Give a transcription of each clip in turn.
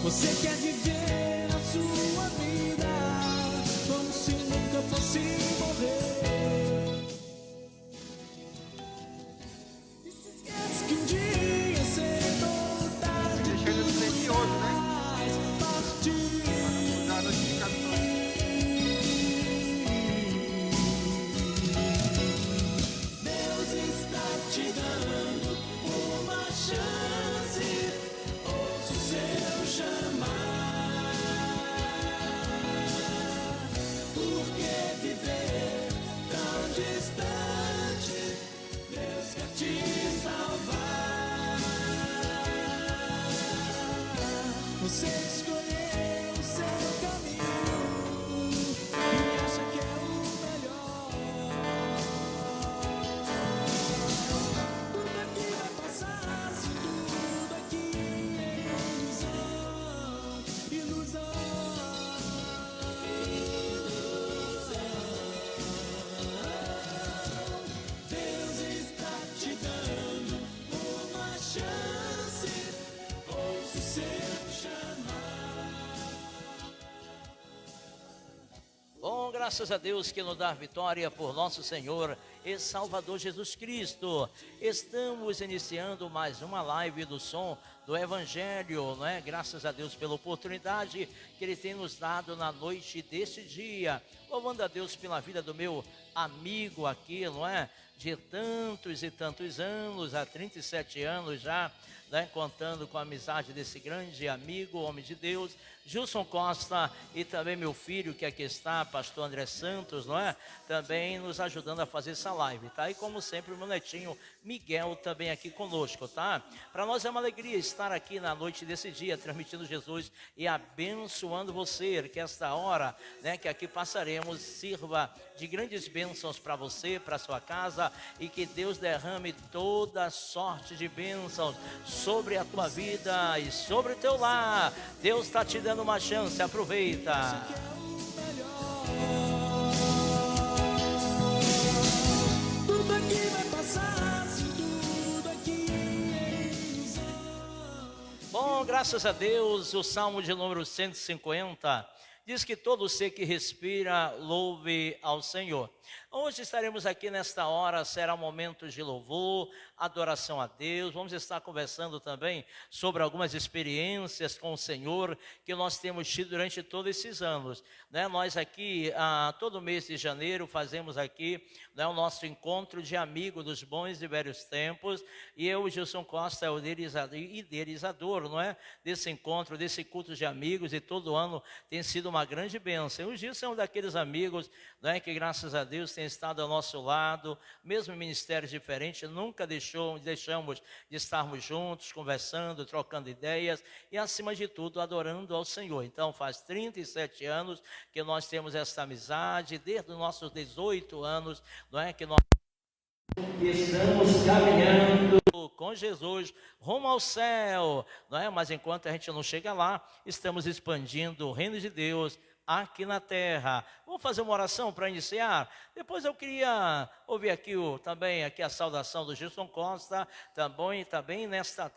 Você quer viver a sua vida como se nunca fosse morrer. E se esquece que um dia cedo ou tarde Deixando silencioso, né? faz parte. Para não dar notificações. Deus está te dando uma chance. Ouça o seu chamar. Por que viver tão distante? Deus quer te salvar. Você escolheu o seu caminho e acha que é o melhor. Tudo aqui vai passar, se tudo aqui é ilusão, ilusão. Deus está te dando uma chance. Ouça o seu chamar. Bom, graças a Deus que nos dá vitória por nosso Senhor e Salvador Jesus Cristo. Estamos iniciando mais uma live do som do Evangelho, não é? Graças a Deus pela oportunidade que Ele tem nos dado na noite deste dia. Louvando a Deus pela vida do meu amigo aqui, não é? De tantos e tantos anos, há 37 anos já, né? Contando com a amizade desse grande amigo, homem de Deus, Gilson Costa, e também meu filho que aqui está, pastor André Santos, não é? Também nos ajudando a fazer essa live, tá? E como sempre o meu netinho Miguel também aqui conosco, tá? Para nós é uma alegria estar aqui na noite desse dia, transmitindo Jesus e abençoando você, que esta hora, né, que aqui passaremos, sirva de grandes bênçãos para você, para sua casa, e que Deus derrame toda sorte de bênçãos sobre a tua vida e sobre o teu lar. Deus está te dando uma chance, aproveita. Tudo aqui vai passar, se tudo aqui é ilusão. Bom, graças a Deus, o Salmo de número 150 diz que todo ser que respira louve ao Senhor. Hoje estaremos aqui nesta hora, será um momento de louvor, adoração a Deus. Vamos estar conversando também sobre algumas experiências com o Senhor que nós temos tido durante todos esses anos, né? Nós aqui, todo mês de janeiro, fazemos aqui, né, o nosso encontro de amigos dos bons e velhos tempos. E eu, Gilson Costa, é o idealizador, não é? Desse encontro, desse culto de amigos, e todo ano tem sido uma grande bênção. O Gilson é um daqueles amigos, né, que graças a Deus tem estado ao nosso lado, mesmo em ministérios diferentes, nunca deixamos de estarmos juntos, conversando, trocando ideias e, acima de tudo, adorando ao Senhor. Então, faz 37 anos que nós temos essa amizade, desde os nossos 18 anos, não é, que nós estamos caminhando com Jesus rumo ao céu, não é? Mas enquanto a gente não chega lá, estamos expandindo o reino de Deus aqui na terra. Vamos fazer uma oração para iniciar? Depois eu queria ouvir aqui também a saudação do Gilson Costa, também nesta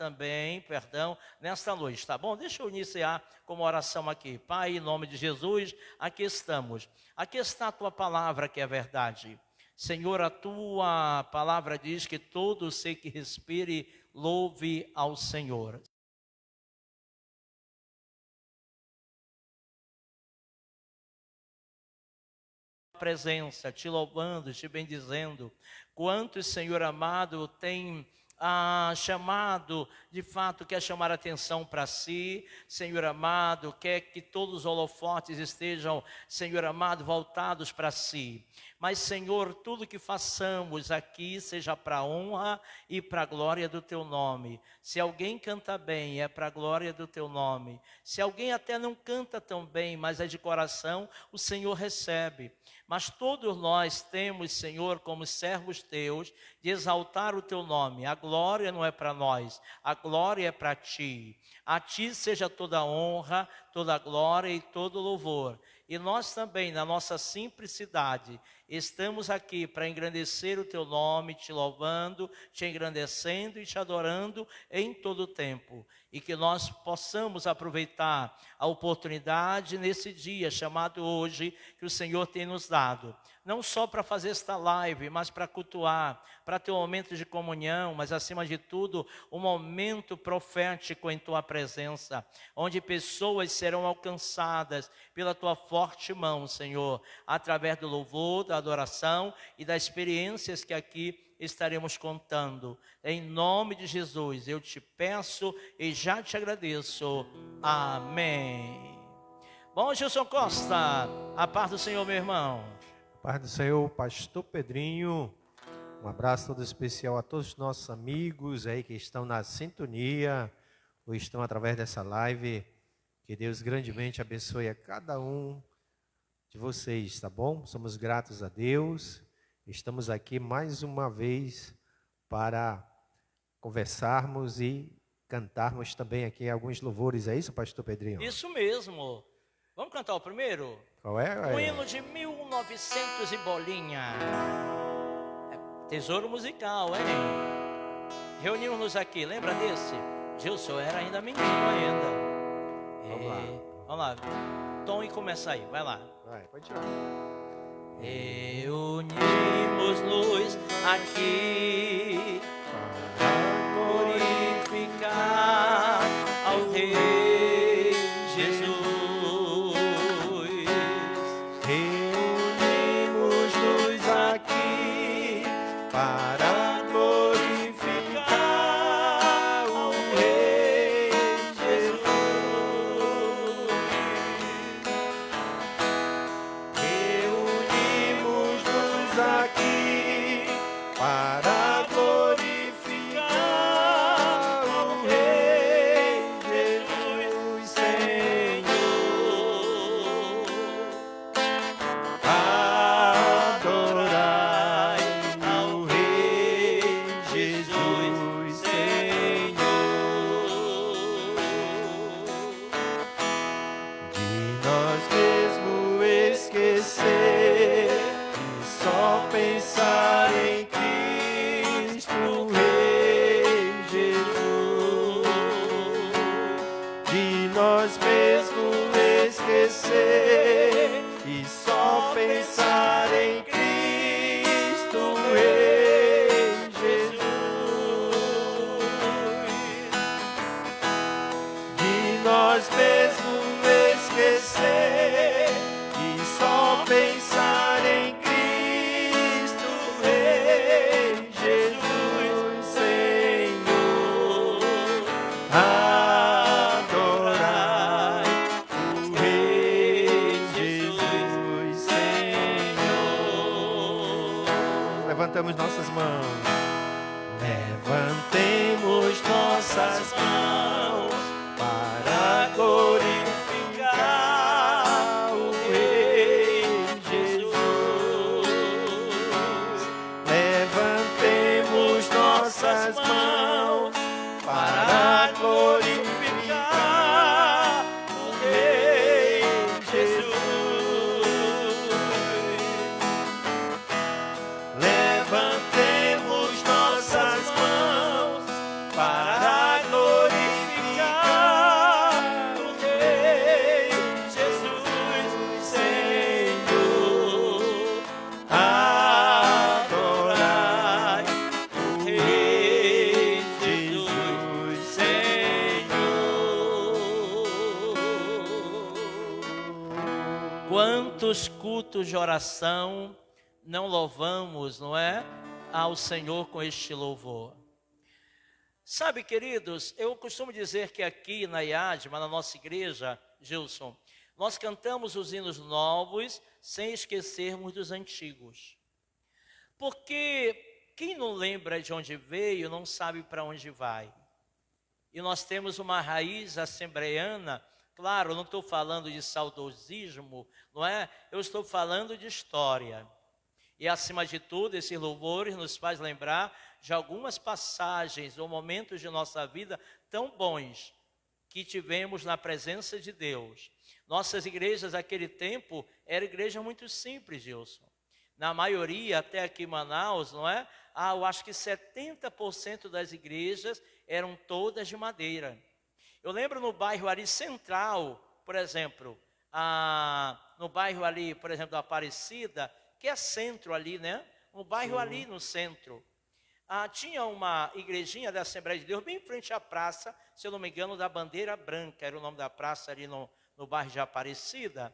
noite, tá bom? Deixa eu iniciar com uma oração aqui. Pai, em nome de Jesus, aqui estamos. Aqui está a tua palavra que é verdade. Senhor, a tua palavra diz que todo ser que respire louve ao Senhor. Presença, te louvando, te bendizendo. Quantos, Senhor amado, tem chamado, de fato, quer chamar a atenção para si, Senhor amado, quer que todos os holofotes estejam, Senhor amado, voltados para si. Mas, Senhor, tudo que façamos aqui seja para a honra e para a glória do Teu nome. Se alguém canta bem, é para a glória do Teu nome. Se alguém até não canta tão bem, mas é de coração, o Senhor recebe. Mas todos nós temos, Senhor, como servos Teus, de exaltar o Teu nome. A glória não é para nós, a glória é para Ti. A Ti seja toda a honra, toda a glória e todo o louvor. E nós também, na nossa simplicidade, Estamos aqui para engrandecer o teu nome, te louvando, te engrandecendo e te adorando em todo o tempo. E que nós possamos aproveitar a oportunidade nesse dia chamado hoje, que o Senhor tem nos dado. Não só para fazer esta live, mas para cultuar, para ter um momento de comunhão, mas acima de tudo, um momento profético em tua presença, onde pessoas serão alcançadas pela tua forte mão, Senhor, através do louvor, da adoração e das experiências que aqui estaremos contando. Em nome de Jesus, eu te peço e já te agradeço. Amém. Bom, Gilson Costa, a paz do Senhor, meu irmão. Paz do Senhor, pastor Pedrinho. Um abraço todo especial a todos os nossos amigos aí que estão na sintonia ou estão através dessa live. Que Deus grandemente abençoe a cada um de vocês, tá bom? Somos gratos a Deus. Estamos aqui mais uma vez para conversarmos e cantarmos também aqui alguns louvores. É isso, pastor Pedrinho? Isso mesmo. Vamos cantar o primeiro? Qual é? Um hino de 1900 e bolinha. É tesouro musical, hein? Reunimos-nos aqui, lembra desse? Gilson era ainda menino ainda. Vamos lá. Vamos lá. Tom e começa aí, vai lá. Vai, pode tirar. Reunimos-nos aqui para glorificar ao Rei Jesus. Reunimos-nos aqui para glorificar o Rei Jesus. Reunimos-nos aqui para glorificar o Rei Jesus, Senhor. Adorai ao Rei Jesus, Senhor. De nós mesmos esquecer e só pensar em Cristo, Rei Jesus. De nós mesmos esquecer e só pensar em Cristo, Rei Jesus. De nós mesmos esquecer e só pensar em Cristo, Rei Jesus, Senhor. Adorai o Rei Jesus, Senhor. Levantamos nossas mãos. Levantemos nossas mãos para glorificar o Rei Jesus. Levantemos nossas mãos para glorificar o Rei Jesus. Levantemos nossas mãos para glorificar o Rei Jesus, Senhor. Adorai o Rei Jesus, Senhor. Quantos cultos de oração não louvamos, não é? Ao Senhor com este louvor. Sabe, queridos, eu costumo dizer que aqui na IADMA, na nossa igreja, Gilson, nós cantamos os hinos novos sem esquecermos dos antigos. Porque quem não lembra de onde veio não sabe para onde vai. E nós temos uma raiz assembleiana. Claro, não estou falando de saudosismo, não é? Eu estou falando de história. E acima de tudo, esses louvores nos faz lembrar de algumas passagens ou momentos de nossa vida tão bons que tivemos na presença de Deus. Nossas igrejas naquele tempo eram igrejas muito simples, Gilson. na maioria, até aqui em Manaus, não é? Eu acho que 70% das igrejas eram todas de madeira. Eu lembro no bairro ali central, por exemplo, no bairro ali, por exemplo, da Aparecida, que é centro ali, né? Um bairro ali no centro. Tinha uma igrejinha da Assembleia de Deus bem em frente à praça, se eu não me engano, da Bandeira Branca, era o nome da praça ali no bairro de Aparecida.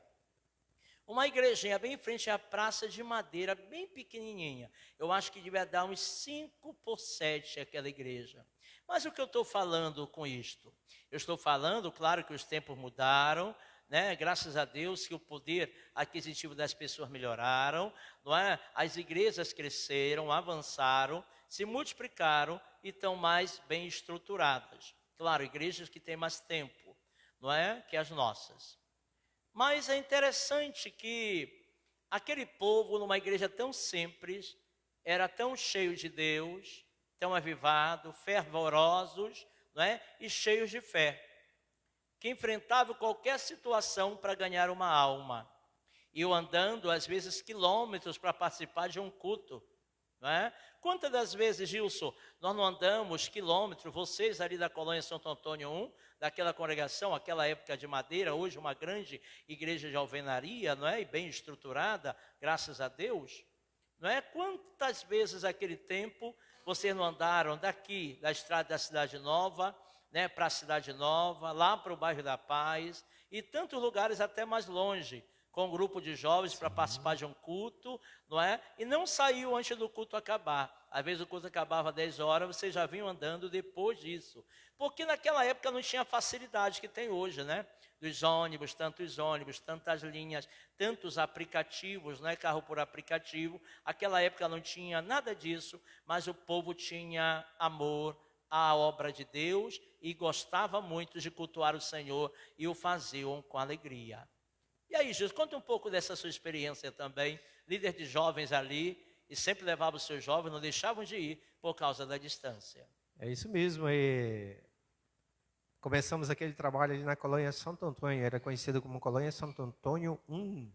Uma igrejinha bem em frente à praça de madeira, bem pequenininha. Eu acho que devia dar uns 5 por 7 aquela igreja. Mas o que eu estou falando com isto? Eu estou falando, claro que os tempos mudaram, né? Graças a Deus que o poder aquisitivo das pessoas melhoraram, não é? As igrejas cresceram, avançaram, se multiplicaram e estão mais bem estruturadas. Claro, igrejas que têm mais tempo, não é? Que as nossas. Mas é interessante que aquele povo, numa igreja tão simples, era tão cheio de Deus, tão avivado, fervorosos, não é? E cheios de fé, que enfrentavam qualquer situação para ganhar uma alma. Eu andando, às vezes, quilômetros para participar de um culto. Não é? Quantas das vezes, Gilson, nós não andamos quilômetros, vocês ali da colônia Santo Antônio 1, daquela congregação, aquela época de madeira, hoje uma grande igreja de alvenaria, não é? E bem estruturada, graças a Deus. Não é? Quantas vezes naquele tempo vocês não andaram daqui, da estrada da Cidade Nova, né, para a Cidade Nova, lá para o bairro da Paz, e tantos lugares até mais longe, com um grupo de jovens para participar de um culto, não é? E não saiu antes do culto acabar. Às vezes o culto acabava às 10 horas, vocês já vinham andando depois disso. Porque naquela época não tinha a facilidade que tem hoje, né? Dos ônibus, tantas linhas, tantos aplicativos, né? Carro por aplicativo. Aquela época não tinha nada disso, mas o povo tinha amor à obra de Deus e gostava muito de cultuar o Senhor e o faziam com alegria. E aí, Jesus, conta um pouco dessa sua experiência também, líder de jovens ali, e sempre levava os seus jovens, não deixavam de ir por causa da distância. É isso mesmo. Começamos aquele trabalho ali na colônia Santo Antônio, era conhecido como colônia Santo Antônio 1.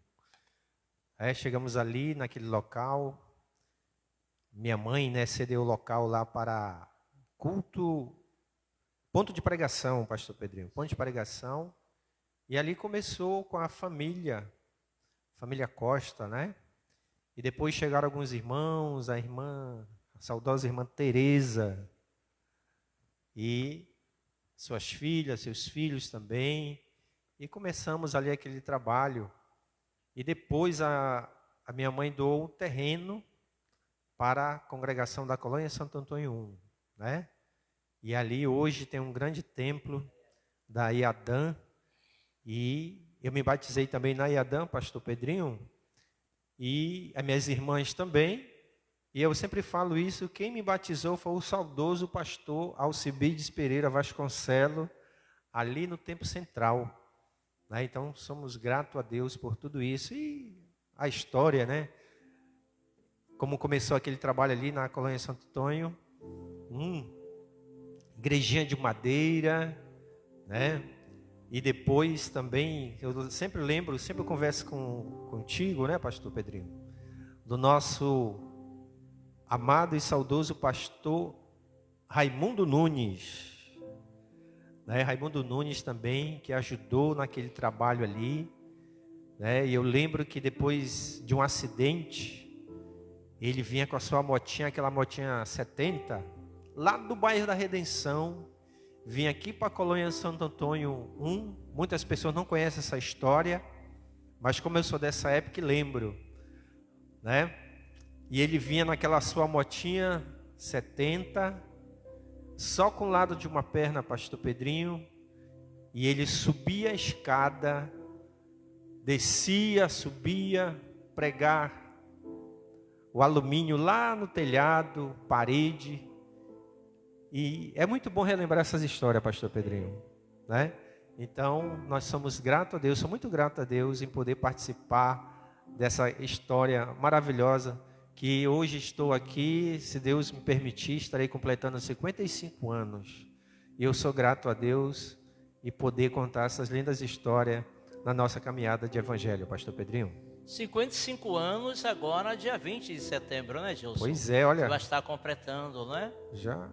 Chegamos ali naquele local, minha mãe, né, cedeu o local lá para culto, ponto de pregação, pastor Pedrinho, ponto de pregação. E ali começou com a família Costa, né? E depois chegaram alguns irmãos, a saudosa irmã Teresa, e suas filhas, seus filhos também. E começamos ali aquele trabalho. E depois a minha mãe doou um terreno para a congregação da colônia Santo Antônio 1, né? E ali hoje tem um grande templo da IADAM. E eu me batizei também na IADAM, pastor Pedrinho, e as minhas irmãs também. E eu sempre falo isso, quem me batizou foi o saudoso pastor Alcibiades Pereira Vasconcelo, ali no Templo Central. Né? Então, somos gratos a Deus por tudo isso. E a história, né? Como começou aquele trabalho ali na colônia Santo Antônio, igrejinha de madeira, né? E depois também, eu sempre lembro, sempre converso contigo, né, pastor Pedrinho, do nosso amado e saudoso pastor Raimundo Nunes. Né, Raimundo Nunes também, que ajudou naquele trabalho ali. Né, e eu lembro que depois de um acidente, ele vinha com a sua motinha, aquela motinha 70, lá do bairro da Redenção, vim aqui para a colônia Santo Antônio 1, muitas pessoas não conhecem essa história, mas como eu sou dessa época, lembro, né? E ele vinha naquela sua motinha 70, só com o lado de uma perna, pastor Pedrinho, e ele subia a escada, descia, subia, pregar o alumínio lá no telhado, parede. E é muito bom relembrar essas histórias, pastor Pedrinho, né? Então, nós somos gratos a Deus, sou muito grato a Deus em poder participar dessa história maravilhosa, que hoje estou aqui, se Deus me permitir, estarei completando 55 anos. E eu sou grato a Deus e poder contar essas lindas histórias na nossa caminhada de evangelho, pastor Pedrinho. 55 anos agora, dia 20 de setembro, né, Gilson? Pois é, olha. Você vai estar completando, né? Já.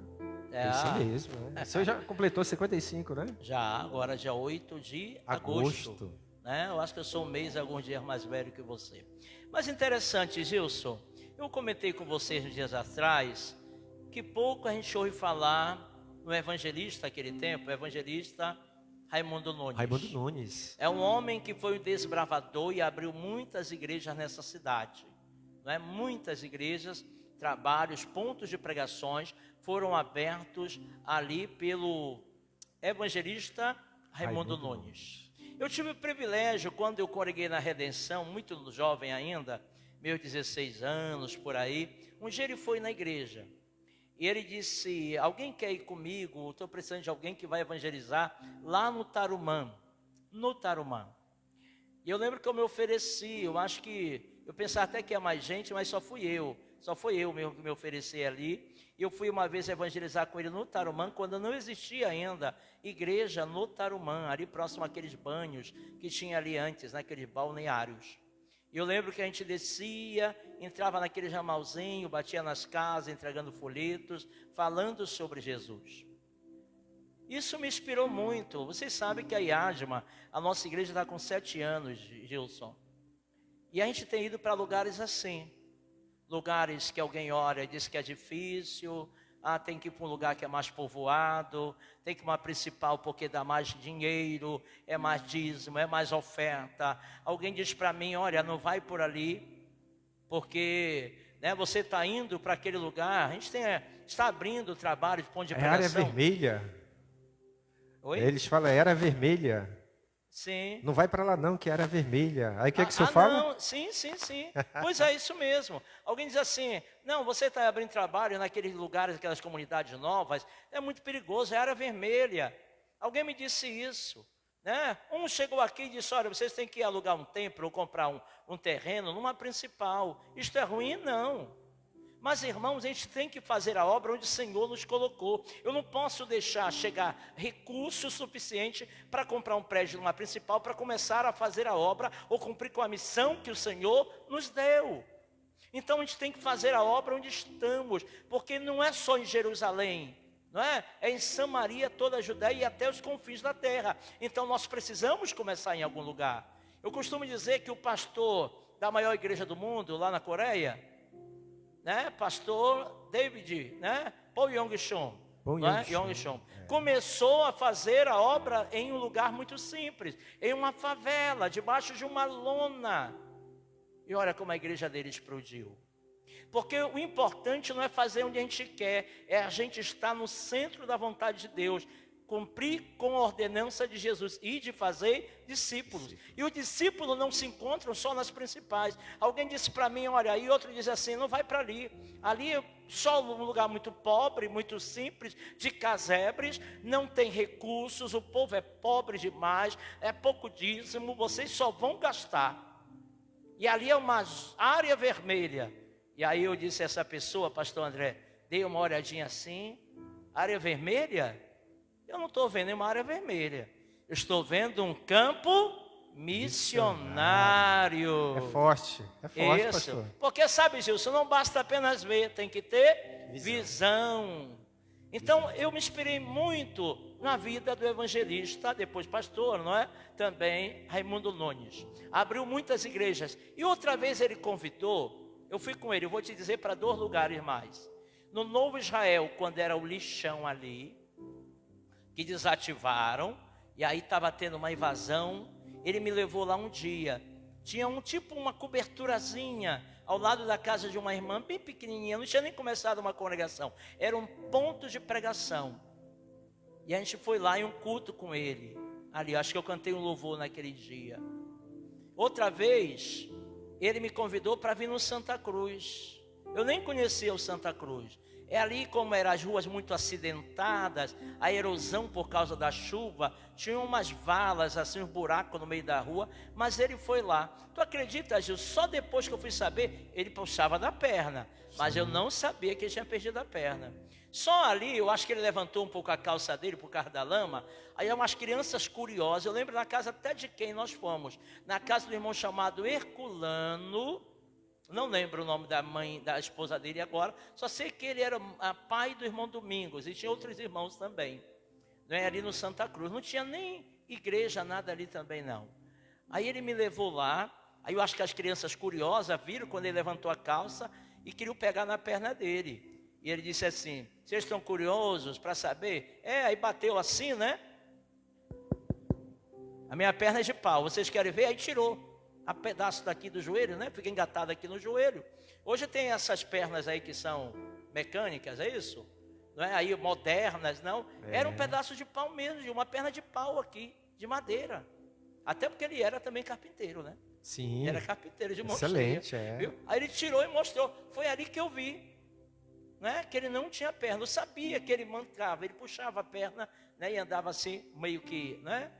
É, Isso mesmo, né? O senhor já completou 55, né? Já, agora dia 8 de agosto. Né? Eu acho que eu sou um mês, alguns dias mais velho que você. Mas interessante, Gilson, eu comentei com vocês nos dias atrás que pouco a gente ouve falar no evangelista daquele tempo, o evangelista Raimundo Nunes. Raimundo Nunes. É um homem que foi um desbravador e abriu muitas igrejas nessa cidade. Não é? Muitas igrejas, trabalhos, pontos de pregações foram abertos ali pelo evangelista Raimundo Nunes. Eu tive o privilégio, quando eu congreguei na Redenção, muito jovem ainda, meus 16 anos, por aí, um dia ele foi na igreja. E ele disse, alguém quer ir comigo? Estou precisando de alguém que vai evangelizar lá no Tarumã. No Tarumã. E eu lembro que eu me ofereci, eu pensava até que ia mais gente, mas só fui eu mesmo que me ofereci ali. E eu fui uma vez evangelizar com ele no Tarumã, quando não existia ainda igreja no Tarumã, ali próximo àqueles banhos que tinha ali antes, naqueles balneários. E eu lembro que a gente descia, entrava naquele ramalzinho, batia nas casas, entregando folhetos, falando sobre Jesus. Isso me inspirou muito. Vocês sabem que a IAGMA, a nossa igreja está com 7 anos, Gilson. E a gente tem ido para lugares assim. Lugares que alguém olha e diz que é difícil, tem que ir para um lugar que é mais povoado, tem que ir para uma principal porque dá mais dinheiro, é mais dízimo, é mais oferta. Alguém diz para mim, olha, não vai por ali, porque você está indo para aquele lugar, a gente está abrindo trabalho de ponto de pregação. É área vermelha. Oi? Eles falam, era vermelha. Sim. Não vai para lá não, que é área vermelha. Aí o que é que o senhor fala? Não. Sim. Pois é, isso mesmo. Alguém diz assim, não, você está abrindo trabalho naqueles lugares, aquelas comunidades novas, é muito perigoso, é área vermelha. Alguém me disse isso, né? Um chegou aqui e disse, olha, vocês têm que alugar um templo ou comprar um terreno numa principal. Isto é ruim? Não. Mas, irmãos, a gente tem que fazer a obra onde o Senhor nos colocou. Eu não posso deixar chegar recurso suficiente para comprar um prédio numa principal, para começar a fazer a obra ou cumprir com a missão que o Senhor nos deu. Então, a gente tem que fazer a obra onde estamos, porque não é só em Jerusalém, não é? É em Samaria, toda a Judéia e até os confins da terra. Então, nós precisamos começar em algum lugar. Eu costumo dizer que o pastor da maior igreja do mundo, lá na Coreia, pastor David, Paul Yong-chon, começou a fazer a obra em um lugar muito simples, em uma favela, debaixo de uma lona. E olha como a igreja dele explodiu. Porque o importante não é fazer onde a gente quer, é a gente estar no centro da vontade de Deus, cumprir com a ordenança de Jesus e de fazer discípulos. E os discípulos não se encontram só nas principais. Alguém disse para mim, olha, e outro diz assim, não vai para ali. Ali é só um lugar muito pobre, muito simples, de casebres, não tem recursos, o povo é pobre demais, é pouco dízimo, vocês só vão gastar. E ali é uma área vermelha. E aí eu disse a essa pessoa, pastor André, dei uma olhadinha assim, área vermelha? Eu não estou vendo uma área vermelha. Eu estou vendo um campo missionário. É forte, Isso. pastor. Porque sabe, Gilson, não basta apenas ver, tem que ter visão. Então, eu me inspirei muito na vida do evangelista, depois pastor, não é? Também Raimundo Nunes. Abriu muitas igrejas. E outra vez ele convidou, eu fui com ele, eu vou te dizer para 2 lugares mais. No Novo Israel, quando era o lixão ali, que desativaram, e aí estava tendo uma invasão, ele me levou lá um dia, tinha uma coberturazinha, ao lado da casa de uma irmã, bem pequenininha, não tinha nem começado uma congregação, era um ponto de pregação, e a gente foi lá em um culto com ele, ali, acho que eu cantei um louvor naquele dia. Outra vez, ele me convidou para vir no Santa Cruz, eu nem conhecia o Santa Cruz. É ali, como eram as ruas muito acidentadas, a erosão por causa da chuva, tinha umas valas, assim, um buraco no meio da rua, mas ele foi lá. Tu acredita, Gil? Só depois que eu fui saber, ele puxava da perna, mas eu não sabia que ele tinha perdido a perna. Só ali, eu acho que ele levantou um pouco a calça dele por causa da lama. Aí umas crianças curiosas, eu lembro na casa até de quem nós fomos. Na casa do irmão chamado Herculano, não lembro o nome da mãe, da esposa dele agora. Só sei que ele era pai do irmão Domingos e tinha outros irmãos também. Né, ali no Santa Cruz, não tinha nem igreja, nada ali também não. Aí ele me levou lá, aí eu acho que as crianças curiosas viram quando ele levantou a calça e queriam pegar na perna dele. E ele disse assim, vocês estão curiosos para saber? Aí bateu assim, né? A minha perna é de pau, vocês querem ver? Aí tirou um pedaço daqui do joelho, né? Fica engatado aqui no joelho. Hoje tem essas pernas aí que são mecânicas, é isso? Não é aí modernas, não. Era um pedaço de pau mesmo, de uma perna de pau aqui, de madeira. Até porque ele era também carpinteiro, né? Sim. Era carpinteiro de mão excelente, cheia, viu? Aí ele tirou e mostrou. Foi ali que eu vi, né? Que ele não tinha perna. Eu sabia que ele mancava, ele puxava a perna, né? E andava assim, meio que, né?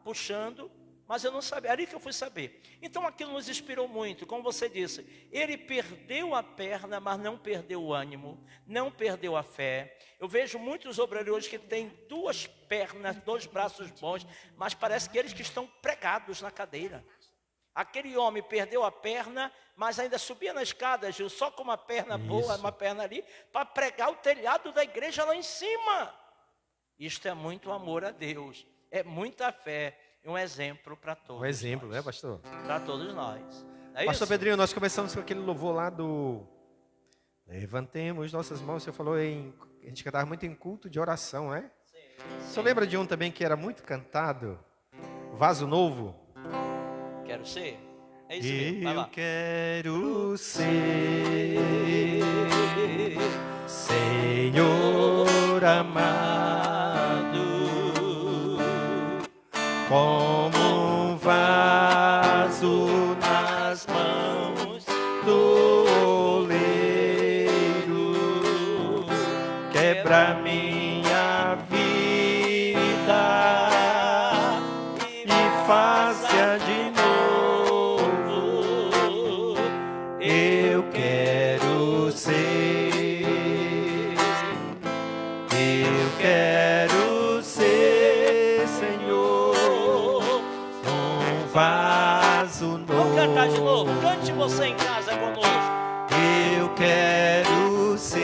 Puxando. Mas eu não sabia, ali que eu fui saber. Então aquilo nos inspirou muito, como você disse. Ele perdeu a perna, mas não perdeu o ânimo, não perdeu a fé. Eu vejo muitos obreiros hoje que têm duas pernas, dois braços bons, mas parece que eles que estão pregados na cadeira. Aquele homem perdeu a perna, mas ainda subia na escada, Gil, só com uma perna boa, uma perna ali, para pregar o telhado da igreja lá em cima. Isto é muito amor a Deus, é muita fé. Um exemplo para todos. Um exemplo, nós. né, pastor? Para todos nós. É Pastor isso? Pedrinho, nós começamos com aquele louvor lá do Levantemos nossas mãos. Você falou a gente cantava muito em culto de oração, né? Sim. Você lembra de um também que era muito cantado? Vaso Novo? Quero ser. É isso mesmo. Vai lá. Eu quero ser Senhor amado, como um vaso nas mãos do oleiro, quebra minha vida e faça de novo. Eu quero ser, eu quero ser, Senhor, vaso novo. Vamos cantar de novo. Cante você em casa conosco. Eu quero ser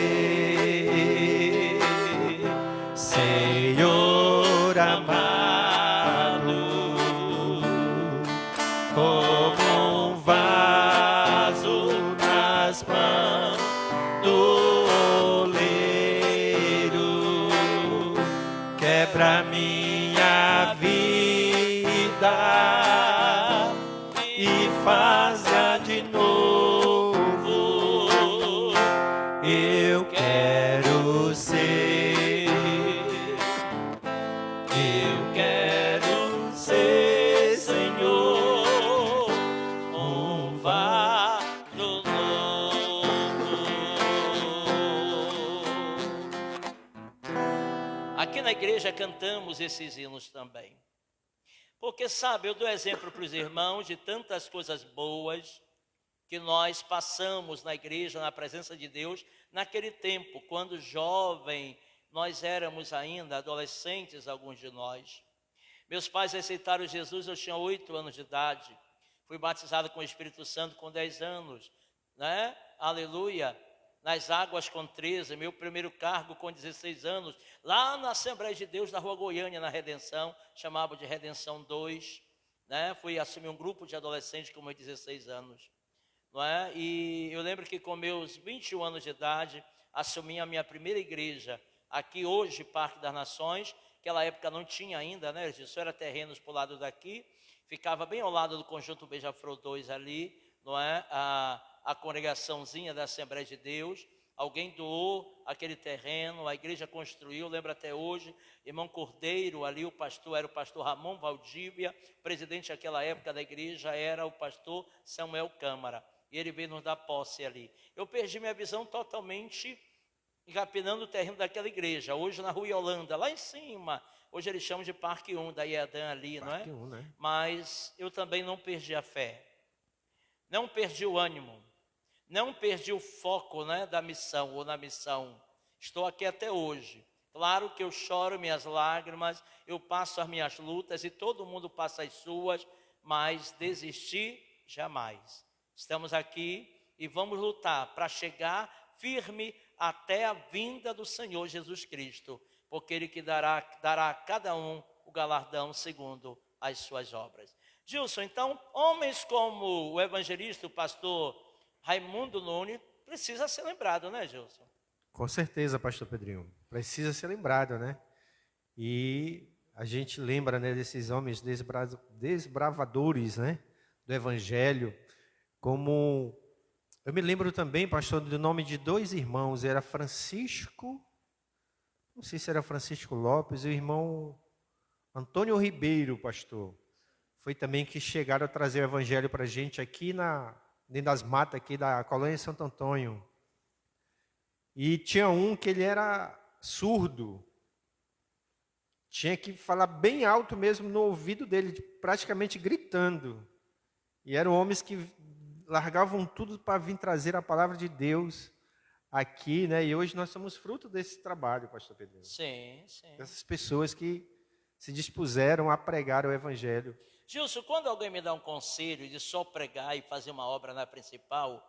Senhor amado, como um vaso nas mãos do oleiro, quebra minha vida e faça de novo. Eu quero ser, eu quero ser, Senhor, um vaso novo. Aqui na igreja cantamos esses hinos também. Porque, sabe, eu dou exemplo para os irmãos de tantas coisas boas que nós passamos na igreja, na presença de Deus, naquele tempo, quando jovem, nós éramos ainda adolescentes, alguns de nós. Meus pais aceitaram Jesus, eu tinha 8 anos de idade. Fui batizado com o Espírito Santo com 10 anos, né? Aleluia. Nas águas com 13, meu primeiro cargo com 16 anos, lá na Assembleia de Deus da Rua Goiânia, na Redenção, chamava de Redenção 2, né? Fui assumir um grupo de adolescentes com meus 16 anos, não é? E eu lembro que com meus 21 anos de idade, assumi a minha primeira igreja, aqui hoje, Parque das Nações. Aquela época não tinha ainda, né? Isso era terrenos para o lado daqui, ficava bem ao lado do Conjunto Beija-Flor 2 ali, não é? A congregaçãozinha da Assembleia de Deus, alguém doou aquele terreno, a igreja construiu, lembro até hoje, irmão Cordeiro ali, o pastor era o pastor Ramon Valdívia, presidente naquela época da igreja era o pastor Samuel Câmara, e ele veio nos dar posse ali. Eu perdi minha visão totalmente encapinando o terreno daquela igreja, hoje na Rua Yolanda, lá em cima, hoje eles chamam de Parque 1, da IEDAN ali, Parque não é? 1, né? Mas eu também não perdi a fé, não perdi o ânimo, não perdi o foco, né, da missão ou na missão. Estou aqui até hoje. Claro que eu choro minhas lágrimas, eu passo as minhas lutas e todo mundo passa as suas, mas desistir jamais. Estamos aqui e vamos lutar para chegar firme até a vinda do Senhor Jesus Cristo, porque Ele que dará a cada um o galardão segundo as suas obras. Gilson, então, homens como o evangelista, o pastor Raimundo Nunes, precisa ser lembrado, né, Gilson? Com certeza, pastor Pedrinho. Precisa ser lembrado, né? E a gente lembra, né, desses homens desbravadores, né, do evangelho, como... Eu me lembro também, pastor, do nome de dois irmãos, era Francisco, não sei se era Francisco Lopes, e o irmão Antônio Ribeiro, pastor. Foi também que chegaram a trazer o evangelho para a gente aqui dentro das matas aqui da colônia Santo Antônio. E tinha um que ele era surdo, tinha que falar bem alto mesmo no ouvido dele, praticamente gritando. E eram homens que largavam tudo para vir trazer a palavra de Deus aqui, né? E hoje nós somos fruto desse trabalho, pastor Pedro. Sim, sim. Essas pessoas que se dispuseram a pregar o evangelho. Gilson, quando alguém me dá um conselho de só pregar e fazer uma obra na principal,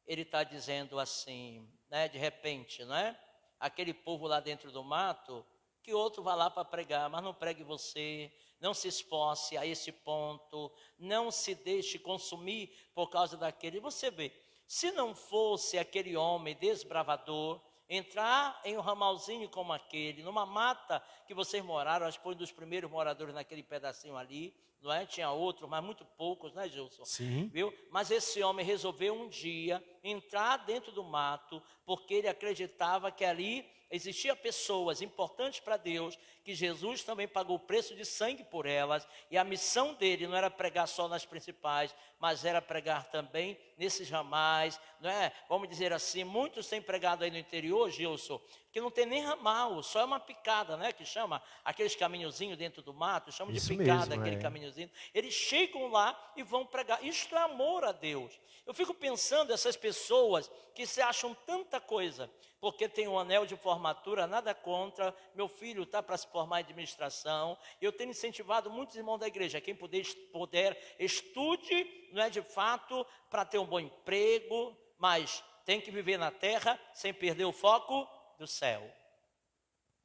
ele está dizendo assim, né, de repente, não é? Aquele povo lá dentro do mato, que outro vá lá para pregar, mas não pregue você, não se esforce a esse ponto, não se deixe consumir por causa daquele. E você vê, se não fosse aquele homem desbravador, entrar em um ramalzinho como aquele, numa mata que vocês moraram, acho que foi um dos primeiros moradores naquele pedacinho ali, não é? Tinha outros, mas muito poucos, né, Gilson? Sim. Viu? Mas esse homem resolveu um dia entrar dentro do mato, porque ele acreditava que ali existiam pessoas importantes para Deus, que Jesus também pagou o preço de sangue por elas, e a missão dele não era pregar só nas principais, mas era pregar também nesses ramais, não é? Vamos dizer assim, muitos têm pregado aí no interior, Gilson, que não tem nem ramal, só é uma picada, né? Que chama aqueles caminhozinhos dentro do mato, chamam de Isso picada, mesmo, aquele é. caminhozinho. Eles chegam lá e vão pregar. Isto é amor a Deus. Eu fico pensando essas pessoas que se acham tanta coisa, porque tem um anel de formatura, nada contra, meu filho está para se formar em administração, eu tenho incentivado muitos irmãos da igreja, quem puder estude, não é de fato, para ter um bom emprego, mas tem que viver na terra sem perder o foco do céu.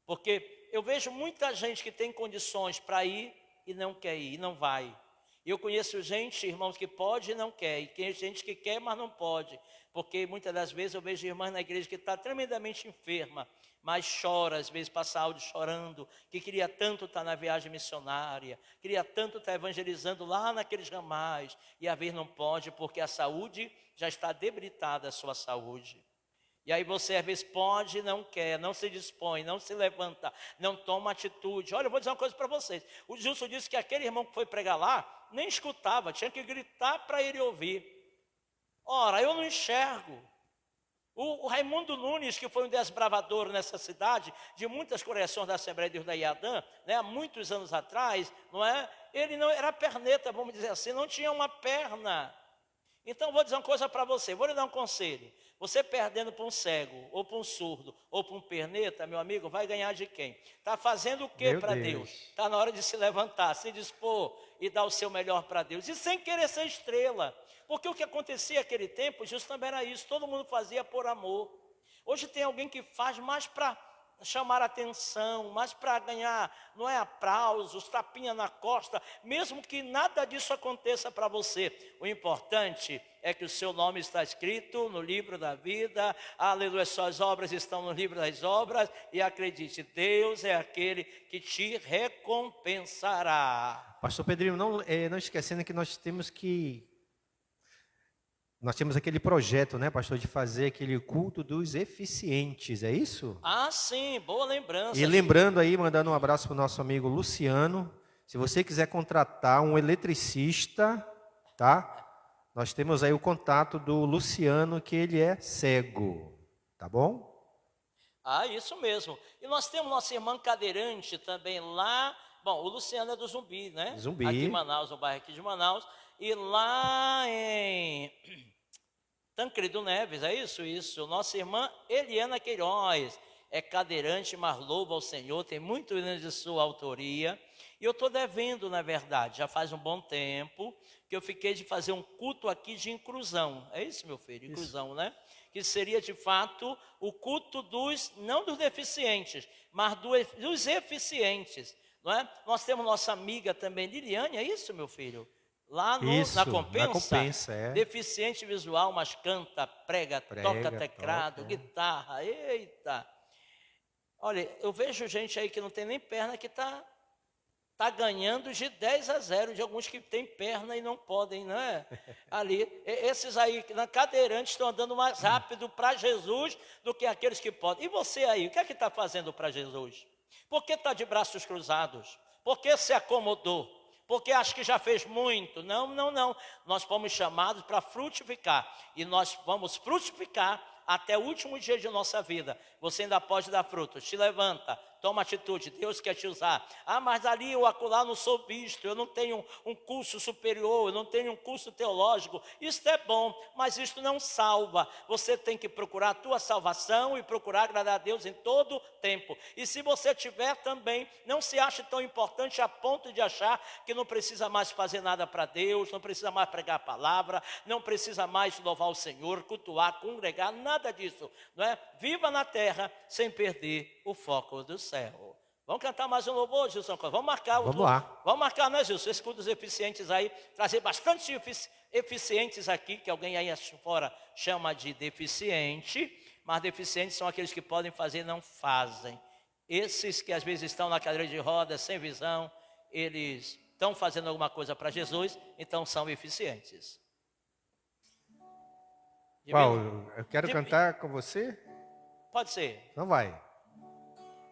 Porque eu vejo muita gente que tem condições para ir e não quer ir, e não vai. E eu conheço gente, irmãos, que pode e não quer, e tem gente que quer, mas não pode. Porque muitas das vezes eu vejo irmãs na igreja que está tremendamente enferma, mas chora, às vezes passa áudio chorando, que queria tanto estar na viagem missionária, queria tanto estar evangelizando lá naqueles ramais, e às vezes não pode, porque a saúde já está debilitada, a sua saúde. E aí você às vezes pode e não quer, não se dispõe, não se levanta, não toma atitude. Olha, eu vou dizer uma coisa para vocês. O Gilson disse que aquele irmão que foi pregar lá, nem escutava, tinha que gritar para ele ouvir. Ora, eu não enxergo. O Raimundo Nunes, que foi um desbravador nessa cidade, de muitas congregações da Assembleia de Deus da Iadã, né, há muitos anos atrás, não é? Ele não era perneta, vamos dizer assim, não tinha uma perna. Então, vou dizer uma coisa para você, vou lhe dar um conselho. Você perdendo para um cego, ou para um surdo, ou para um perneta, meu amigo, vai ganhar de quem? Está fazendo o que para Deus? Está na hora de se levantar, se dispor e dar o seu melhor para Deus. E sem querer ser estrela. Porque o que acontecia naquele tempo, justo também era isso, todo mundo fazia por amor. Hoje tem alguém que faz mais para chamar atenção, mais para ganhar, não é, aplausos, tapinha na costa, mesmo que nada disso aconteça para você. O importante é que o seu nome está escrito no livro da vida, aleluia, suas obras estão no livro das obras, e acredite, Deus é aquele que te recompensará. Pastor Pedrinho, não esquecendo que nós temos aquele projeto, né, pastor, de fazer aquele culto dos eficientes, é isso? Ah, sim, boa lembrança. E lembrando aí, mandando um abraço para o nosso amigo Luciano, se você quiser contratar um eletricista, tá? Nós temos aí o contato do Luciano, que ele é cego, tá bom? Ah, isso mesmo. E nós temos nossa irmã cadeirante também lá. Bom, o Luciano é do Zumbi, né? Zumbi. Aqui em Manaus, no bairro aqui de Manaus. E lá em Tancredo Neves, é isso? Isso. Nossa irmã Eliana Queiroz. é cadeirante, mas louva ao Senhor, tem muito de sua autoria. E eu estou devendo, na verdade, já faz um bom tempo, que eu fiquei de fazer um culto aqui de inclusão. É isso, meu filho? Inclusão, né? Que seria, de fato, o culto não dos deficientes, mas dos eficientes. Não é? Nós temos nossa amiga também, Liliane, é isso, meu filho? Lá na Compensa, é. Deficiente visual, mas canta, prega, toca teclado, guitarra, eita. Olha, eu vejo gente aí que não tem nem perna que está ganhando de 10-0 de alguns que têm perna e não podem, não é? Ali, esses aí na cadeirante estão andando mais rápido para Jesus do que aqueles que podem. E você aí, o que é que está fazendo para Jesus? Por que está de braços cruzados? Por que se acomodou? Porque acha que já fez muito? Não. Nós fomos chamados para frutificar. E nós vamos frutificar até o último dia de nossa vida. Você ainda pode dar frutos. Se levanta, toma atitude, Deus quer te usar. Ah, mas ali eu acolá não sou visto, eu não tenho um curso superior, eu não tenho um curso teológico. Isso é bom, mas isto não salva. Você tem que procurar a tua salvação e procurar agradar a Deus em todo tempo. E se você tiver também, não se ache tão importante a ponto de achar que não precisa mais fazer nada para Deus, não precisa mais pregar a palavra, não precisa mais louvar o Senhor, cultuar, congregar, nada disso, não é? Viva na terra sem perder o foco do céu. Vamos cantar mais um louvor, Gilson? Vamos marcar. Vamos lá. Vamos marcar, né, Gilson? Esse culto dos eficientes aí, trazer bastante eficientes aqui, que alguém aí fora chama de deficiente, mas deficientes são aqueles que podem fazer e não fazem. Esses que às vezes estão na cadeira de rodas, sem visão, eles estão fazendo alguma coisa para Jesus, então são eficientes. Paulo, eu quero cantar com você? Pode ser. Então vai.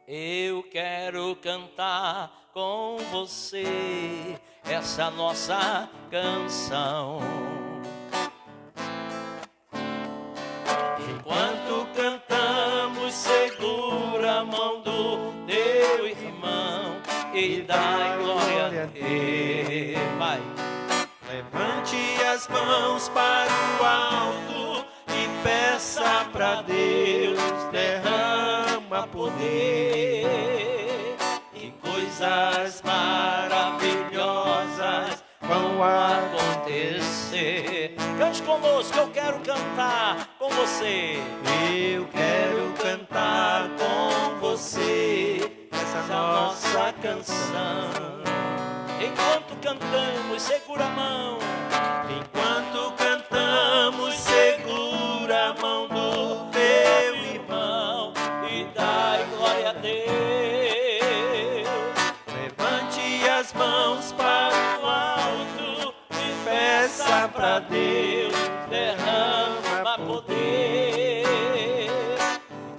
Eu quero cantar com você essa nossa canção. Enquanto cantamos, segura a mão do teu irmão e dá glória a Deus. Vai. Levante as mãos para o alto e peça para Deus, derrama poder e coisas maravilhosas vão acontecer. Cante conosco, eu quero cantar com você. Eu quero cantar com você essa nossa canção. Enquanto cantamos, segura a mão. Enquanto cantamos, segura a mão do teu irmão e dai glória a Deus. Levante as mãos para o alto e peça para Deus, derrama poder.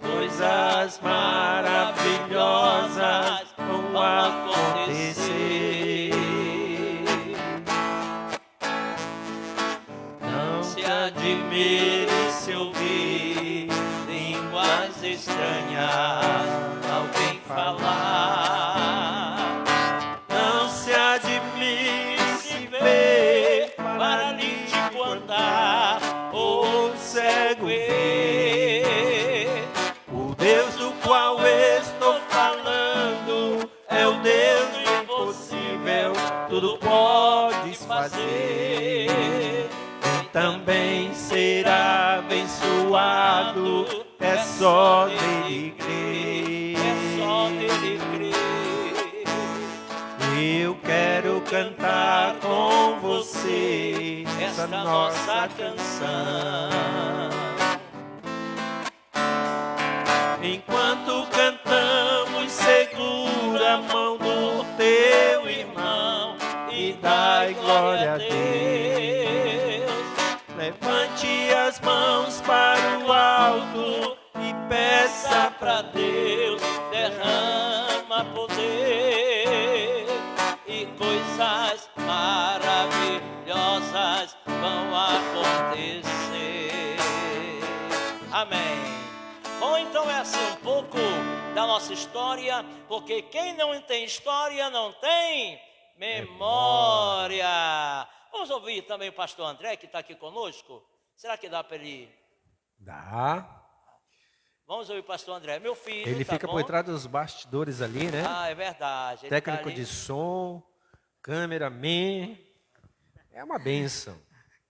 Coisas maravilhosas vão acontecer. Admire se ouvir línguas estranhas, alguém falar. Não se admire se ver paralítico andar ou cego ver. O Deus do qual estou falando é o Deus do impossível, tudo podes fazer. Também será abençoado, é só nele crer. É só nele crer. Eu quero cantar com você esta nossa canção. Enquanto cantamos, segura a mão do teu irmão e dai glória a Deus. Levante as mãos para o alto e peça para Deus, derrama poder e coisas maravilhosas vão acontecer. Amém. Bom, então é assim um pouco da nossa história, porque quem não tem história não tem memória. Vamos ouvir também o pastor André, que está aqui conosco. Será que dá para ele? Dá. Vamos ouvir o pastor André. Meu filho, Ele tá fica bom? por trás dos bastidores ali, né? Ah, é verdade. Ele Técnico tá ali. de som, cameraman. É uma bênção.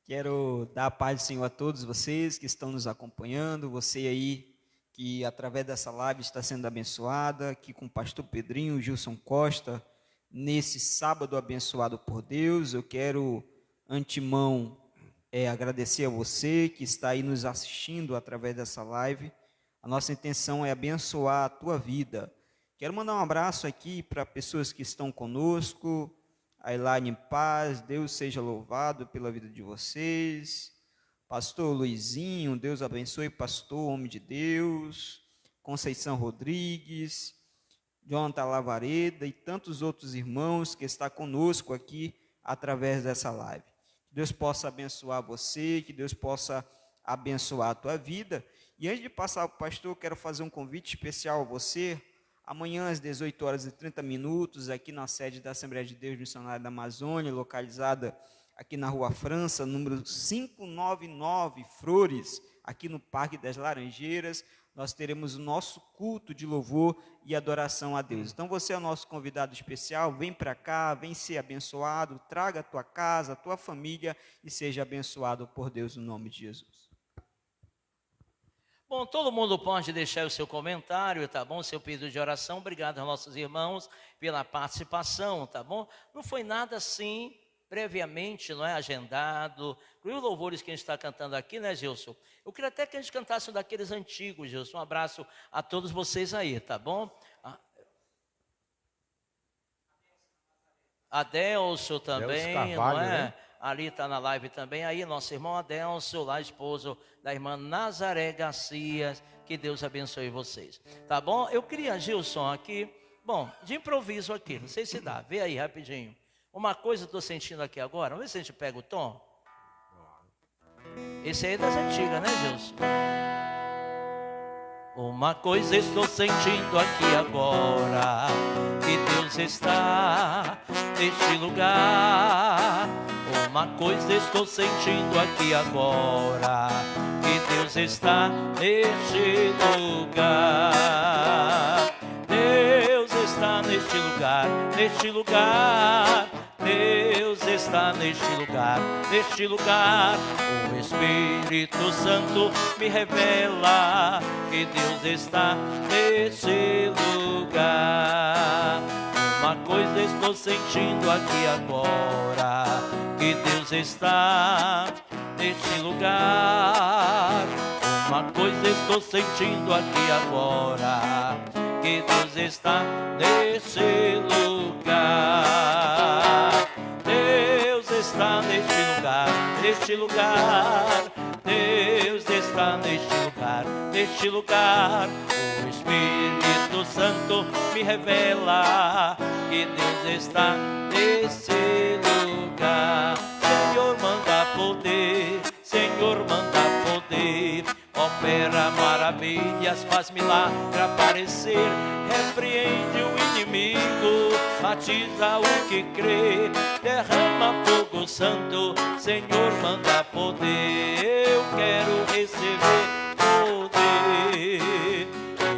Quero dar a paz do Senhor a todos vocês que estão nos acompanhando, você aí que através dessa live está sendo abençoada, aqui com o pastor Pedrinho, Gilson Costa, nesse sábado abençoado por Deus. Eu quero, antemão, agradecer a você que está aí nos assistindo através dessa live. A nossa intenção é abençoar a tua vida. Quero mandar um abraço aqui para pessoas que estão conosco. A Elaine Paz, Deus seja louvado pela vida de vocês. Pastor Luizinho, Deus abençoe, pastor, homem de Deus. Conceição Rodrigues, Jonathan Lavareda e tantos outros irmãos que estão conosco aqui através dessa live. Que Deus possa abençoar você, que Deus possa abençoar a tua vida. E antes de passar para o pastor, eu quero fazer um convite especial a você. Amanhã, às 18h30, aqui na sede da Assembleia de Deus Missionária da Amazônia, localizada aqui na Rua França, número 599, Flores, aqui no Parque das Laranjeiras, nós teremos o nosso culto de louvor e adoração a Deus. Então, você é o nosso convidado especial, vem para cá, vem ser abençoado, traga a tua casa, a tua família e seja abençoado por Deus no nome de Jesus. Bom, todo mundo pode deixar o seu comentário, tá bom? Seu pedido de oração. Obrigado aos nossos irmãos pela participação, tá bom? Não foi nada assim, previamente, não é agendado. Incluiu os louvores que a gente está cantando aqui, né, Gilson? Eu queria até que a gente cantasse um daqueles antigos, Gilson. Um abraço a todos vocês aí, tá bom? Adelso também, Carvalho, não é? né? Ali está na live também. Aí, nosso irmão Adelso, lá esposo da irmã Nazaré Garcia. Que Deus abençoe vocês. Tá bom? Eu queria, Gilson, aqui, bom, de improviso aqui, não sei se dá. Vê aí rapidinho. Uma coisa eu estou sentindo aqui agora. Vamos ver se a gente pega o tom. Esse aí é das antigas, né, Gilson? Uma coisa estou sentindo aqui agora, que Deus está neste lugar. Uma coisa estou sentindo aqui agora, que Deus está neste lugar. Deus está neste lugar, neste lugar. Deus está neste lugar, neste lugar. O Espírito Santo me revela que Deus está neste lugar. Uma coisa estou sentindo aqui agora, que Deus está neste lugar. Uma coisa estou sentindo aqui agora, que Deus está neste lugar. Deus está neste lugar, neste lugar. Deus está neste lugar, neste lugar. O Espírito Santo me revela que Deus está nesse lugar. Senhor, manda poder, Senhor, manda poder. Opera maravilhas, faz milagre aparecer. Repreende o inimigo, batiza o que crê. Derrama fogo santo, Senhor, manda poder. Eu quero receber poder.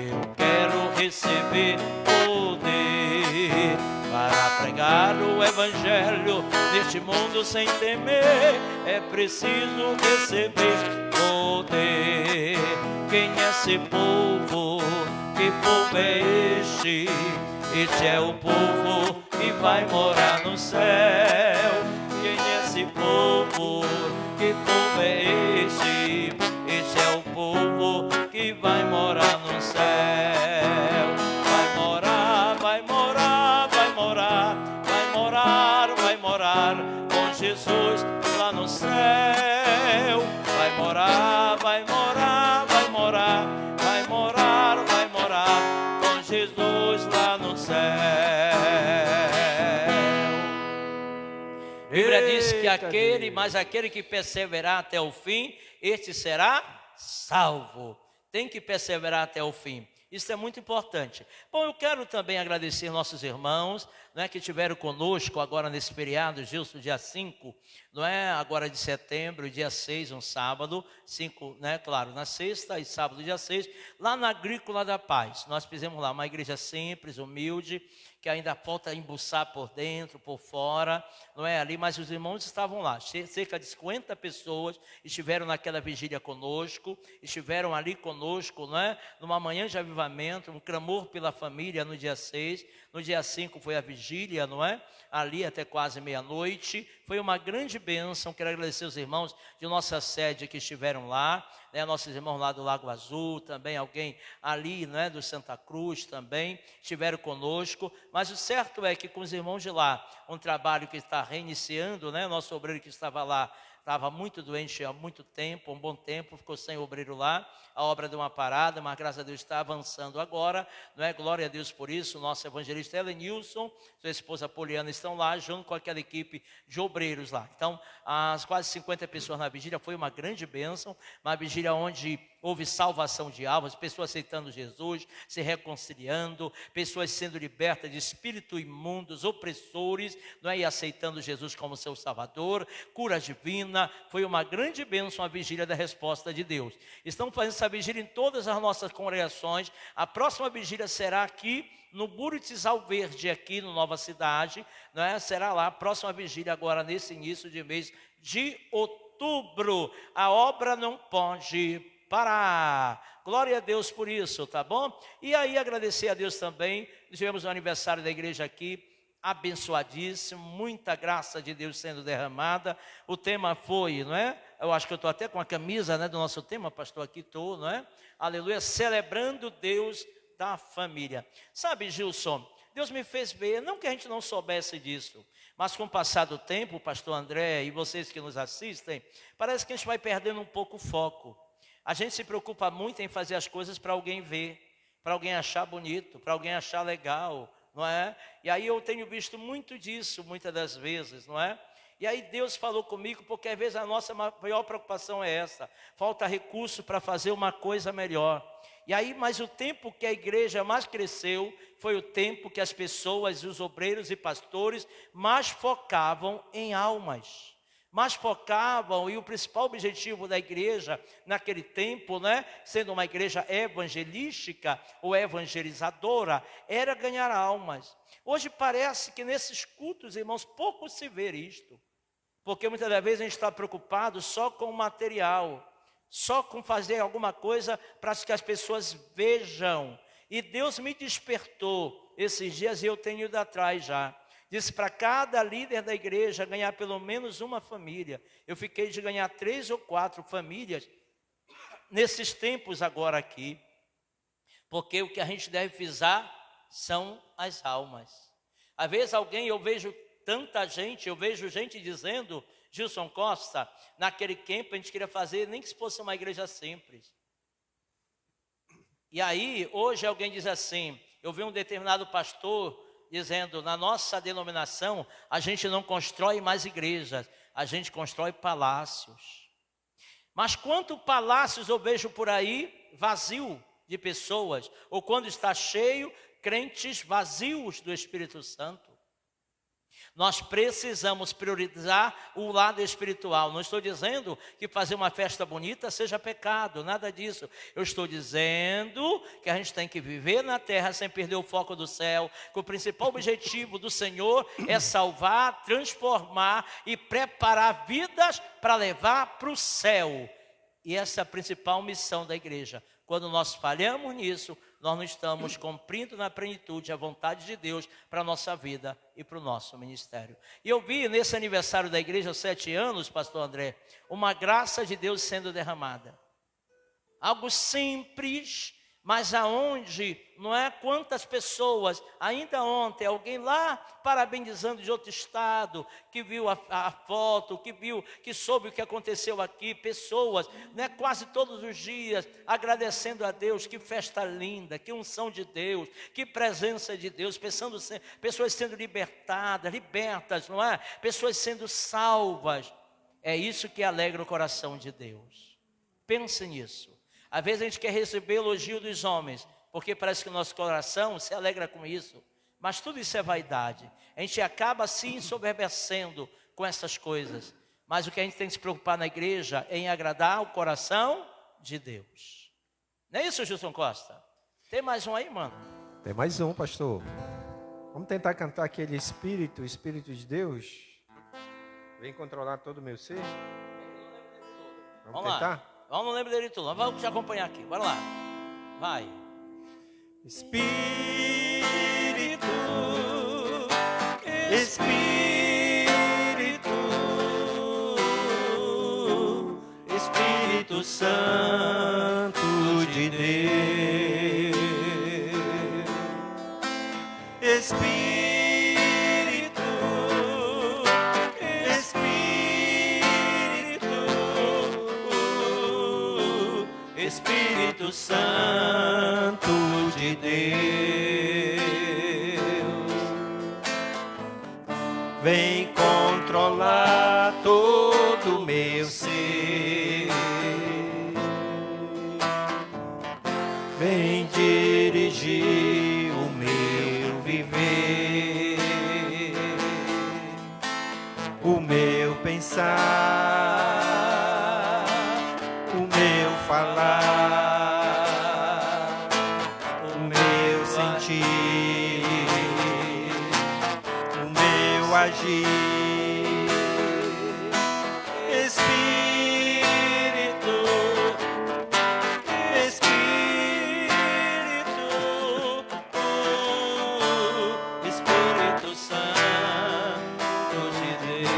Eu quero receber poder para pregar o evangelho neste mundo sem temer. É preciso receber poder. Quem é esse povo? Que povo é este? Este é o povo que vai morar no céu. Quem é esse povo? Que povo é este? Este é o povo que vai morar no céu. Vai morar, vai morar, vai morar, vai morar, vai morar com Jesus lá no céu. Vai morar, vai morar, vai morar, vai morar, vai morar com Jesus lá no céu. A Bíblia diz que aquele que perseverar até o fim, este será salvo. Tem que perseverar até o fim. Isso é muito importante. Bom, eu quero também agradecer nossos irmãos, né, que estiveram conosco agora nesse feriado, Gilson, dia 5, não é? Agora de setembro, dia 6, um sábado, 5, né, claro, na sexta e sábado, dia 6, lá na Agrícola da Paz. Nós fizemos lá uma igreja simples, humilde, que ainda falta embuçar por dentro, por fora, não é ali, mas os irmãos estavam lá, cerca de 50 pessoas estiveram naquela vigília conosco, estiveram ali conosco, não é? Numa manhã de avivamento, um clamor pela família no dia 6, no dia 5 foi a vigília, não é? Ali até quase meia-noite, foi uma grande bênção, quero agradecer os irmãos de nossa sede que estiveram lá, né? Nossos irmãos lá do Lago Azul, também alguém ali, não é? Do Santa Cruz também, estiveram conosco, mas o certo é que com os irmãos de lá, um trabalho que está reiniciando, né? Nosso obreiro que estava lá, estava muito doente há muito tempo, um bom tempo, ficou sem obreiro lá, a obra deu uma parada, mas graças a Deus está avançando agora, não é? Glória a Deus por isso. Nosso evangelista Helenilson, sua esposa Poliana estão lá, junto com aquela equipe de obreiros lá. Então, as quase 50 pessoas na vigília, foi uma grande bênção, uma vigília onde houve salvação de almas, pessoas aceitando Jesus, se reconciliando, pessoas sendo libertas de espíritos imundos, opressores, não é? E aceitando Jesus como seu Salvador, cura divina. Foi uma grande bênção a vigília da resposta de Deus. Estamos fazendo essa vigília em todas as nossas congregações. A próxima vigília será aqui no Buritizal Verde, aqui no Nova Cidade, não é? Será lá a próxima vigília agora nesse início de mês de outubro. A obra não pode parar. Glória a Deus por isso, tá bom? E aí agradecer a Deus também, tivemos o aniversário da igreja aqui, abençoadíssimo, muita graça de Deus sendo derramada. O tema foi, não é? Eu acho que eu estou até com a camisa, né, do nosso tema, pastor, aqui estou, não é? Aleluia, celebrando Deus da família. Sabe, Gilson, Deus me fez ver, não que a gente não soubesse disso, mas com o passar do tempo, o pastor André e vocês que nos assistem, parece que a gente vai perdendo um pouco o foco. A gente se preocupa muito em fazer as coisas para alguém ver, para alguém achar bonito, para alguém achar legal, não é? E aí eu tenho visto muito disso, muitas das vezes, não é? E aí Deus falou comigo, porque às vezes a nossa maior preocupação é essa, falta recurso para fazer uma coisa melhor. E aí, mas o tempo que a igreja mais cresceu, foi o tempo que as pessoas, os obreiros e pastores, mais focavam em almas. Mas focavam, e o principal objetivo da igreja naquele tempo, né, sendo uma igreja evangelística ou evangelizadora, era ganhar almas. Hoje parece que nesses cultos, irmãos, pouco se vê isto, porque muitas das vezes a gente está preocupado só com o material, só com fazer alguma coisa para que as pessoas vejam. E Deus me despertou esses dias e eu tenho ido atrás já. Disse para cada líder da igreja ganhar pelo menos uma família. Eu fiquei de ganhar 3 ou 4 famílias nesses tempos agora aqui. Porque o que a gente deve visar são as almas. Às vezes eu vejo tanta gente, eu vejo gente dizendo, Gilson Costa, naquele campo a gente queria fazer, nem que se fosse uma igreja simples. E aí, hoje alguém diz assim, eu vi um determinado pastor dizendo, na nossa denominação, a gente não constrói mais igrejas, a gente constrói palácios. Mas quantos palácios eu vejo por aí vazio de pessoas, ou quando está cheio, crentes vazios do Espírito Santo. Nós precisamos priorizar o lado espiritual. Não estou dizendo que fazer uma festa bonita seja pecado, nada disso. Eu estou dizendo que a gente tem que viver na terra sem perder o foco do céu, que o principal objetivo do Senhor é salvar, transformar e preparar vidas para levar para o céu. E essa é a principal missão da igreja. Quando nós falhamos nisso, nós não estamos cumprindo na plenitude a vontade de Deus para a nossa vida e para o nosso ministério. E eu vi nesse aniversário da igreja, 7 anos, pastor André, uma graça de Deus sendo derramada. Algo simples, mas aonde, não é? Quantas pessoas, ainda ontem, alguém lá parabenizando de outro estado, que viu a foto, que soube o que aconteceu aqui, pessoas, né, quase todos os dias, agradecendo a Deus, que festa linda, que unção de Deus, que presença de Deus, pessoas sendo libertas, não é? Pessoas sendo salvas. É isso que alegra o coração de Deus. Pense nisso. Às vezes a gente quer receber elogio dos homens, porque parece que o nosso coração se alegra com isso. Mas tudo isso é vaidade. A gente acaba se ensoberbecendo com essas coisas. Mas o que a gente tem que se preocupar na igreja é em agradar o coração de Deus. Não é isso, Gilson Costa? Tem mais um aí, mano? Tem mais um, pastor. Vamos tentar cantar aquele Espírito, o Espírito de Deus. Vem controlar todo o meu ser. Vamos tentar? Lá. Vamos lembrar dele tudo. Vamos te acompanhar aqui. Bora lá. Vai. Espírito, Espírito, Espírito Santo de Deus, Espírito, Espírito, Espírito Santo de Deus, vem controlar todo o meu ser, vem dirigir o meu viver, o meu pensar, o meu falar, o meu sentir, o meu agir. Espírito, Espírito, Espírito Santo de Deus.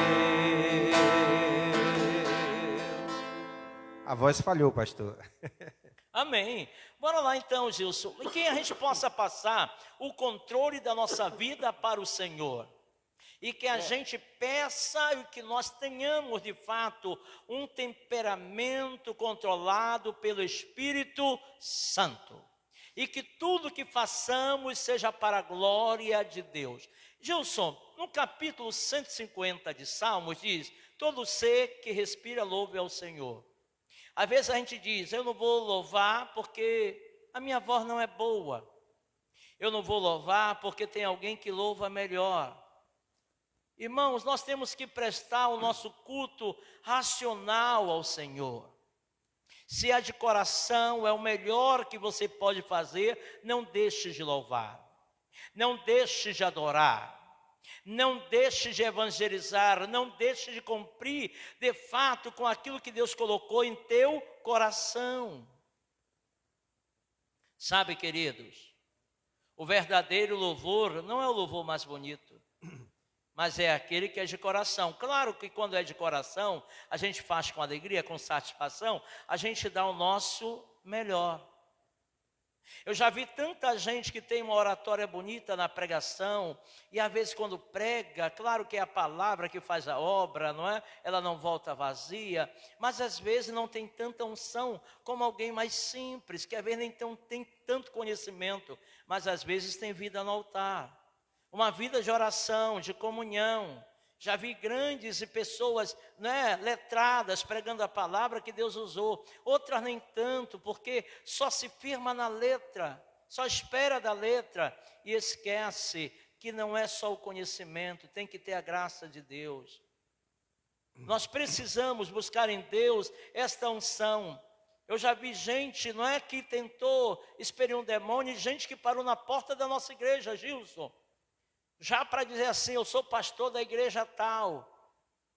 A voz falhou, pastor. Amém. Bora lá então, Gilson. E que a gente possa passar o controle da nossa vida para o Senhor. E que a gente peça e que nós tenhamos de fato um temperamento controlado pelo Espírito Santo. E que tudo que façamos seja para a glória de Deus. Gilson, no capítulo 150 de Salmos diz: todo ser que respira louve ao Senhor. Às vezes a gente diz: eu não vou louvar porque a minha voz não é boa. Eu não vou louvar porque tem alguém que louva melhor. Irmãos, nós temos que prestar o nosso culto racional ao Senhor. Se é de coração, é o melhor que você pode fazer, não deixe de louvar. Não deixe de adorar. Não deixe de evangelizar, não deixe de cumprir de fato com aquilo que Deus colocou em teu coração. Sabe, queridos, o verdadeiro louvor não é o louvor mais bonito, mas é aquele que é de coração. Claro que quando é de coração, a gente faz com alegria, com satisfação, a gente dá o nosso melhor. Eu já vi tanta gente que tem uma oratória bonita na pregação, e às vezes quando prega, claro que é a palavra que faz a obra, não é? Ela não volta vazia, mas às vezes não tem tanta unção como alguém mais simples, que às vezes nem tem tanto conhecimento, mas às vezes tem vida no altar. Uma vida de oração, de comunhão. Já vi grandes e pessoas, né, letradas pregando a palavra que Deus usou. Outras nem tanto, porque só se firma na letra, só espera da letra e esquece que não é só o conhecimento, tem que ter a graça de Deus. Nós precisamos buscar em Deus esta unção. Eu já vi gente, não é, que tentou expelir um demônio, gente que parou na porta da nossa igreja, Gilson. Já para dizer assim: eu sou pastor da igreja tal,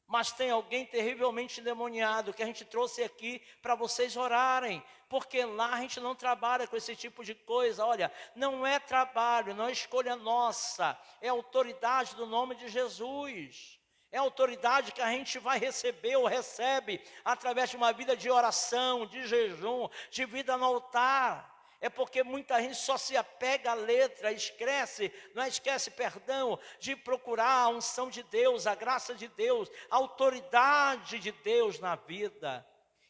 mas tem alguém terrivelmente endemoniado que a gente trouxe aqui para vocês orarem, porque lá a gente não trabalha com esse tipo de coisa. Olha, não é trabalho, não é escolha nossa, é autoridade do nome de Jesus. É autoridade que a gente vai receber ou recebe através de uma vida de oração, de jejum, de vida no altar. É porque muita gente só se apega à letra, esquece de procurar a unção de Deus, a graça de Deus, a autoridade de Deus na vida.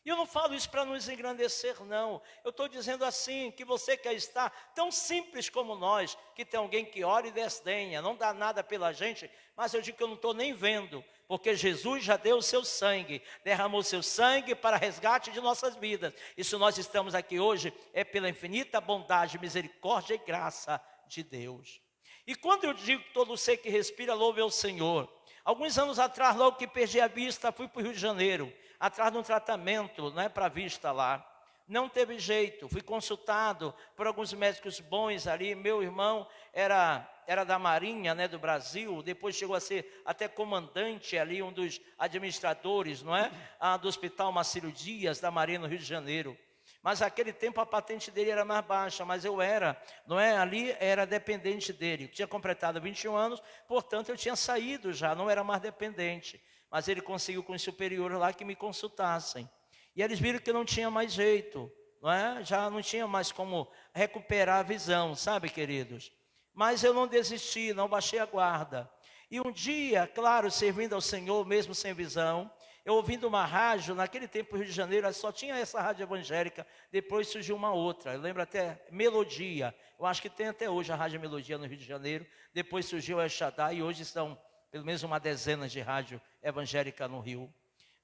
E eu não falo isso para nos engrandecer, não. Eu estou dizendo assim, que você quer estar tão simples como nós, que tem alguém que ora e desdenha, não dá nada pela gente, mas eu digo que eu não estou nem vendo, porque Jesus já deu o seu sangue, derramou o seu sangue para resgate de nossas vidas. E se nós estamos aqui hoje, é pela infinita bondade, misericórdia e graça de Deus. E quando eu digo que todo ser que respira louve ao Senhor, alguns anos atrás, logo que perdi a vista, fui para o Rio de Janeiro, atrás de um tratamento, não é para vista lá. Não teve jeito, fui consultado por alguns médicos bons ali. Meu irmão era da Marinha, né, do Brasil, depois chegou a ser até comandante ali, um dos administradores, não é? Do Hospital Marcílio Dias, da Marinha, no Rio de Janeiro. Mas naquele tempo a patente dele era mais baixa, mas eu era, não é? Ali era dependente dele. Eu tinha completado 21 anos, portanto eu tinha saído já, não era mais dependente. Mas ele conseguiu com os superiores lá que me consultassem. E eles viram que não tinha mais jeito, não é? Já não tinha mais como recuperar a visão, sabe, queridos? Mas eu não desisti, não baixei a guarda. E um dia, claro, servindo ao Senhor, mesmo sem visão, eu ouvindo uma rádio, naquele tempo no Rio de Janeiro, só tinha essa rádio evangélica, depois surgiu uma outra, eu lembro até Melodia, eu acho que tem até hoje a Rádio Melodia no Rio de Janeiro, depois surgiu a El Shaddai e hoje são pelo menos uma dezena de rádio evangélica no Rio.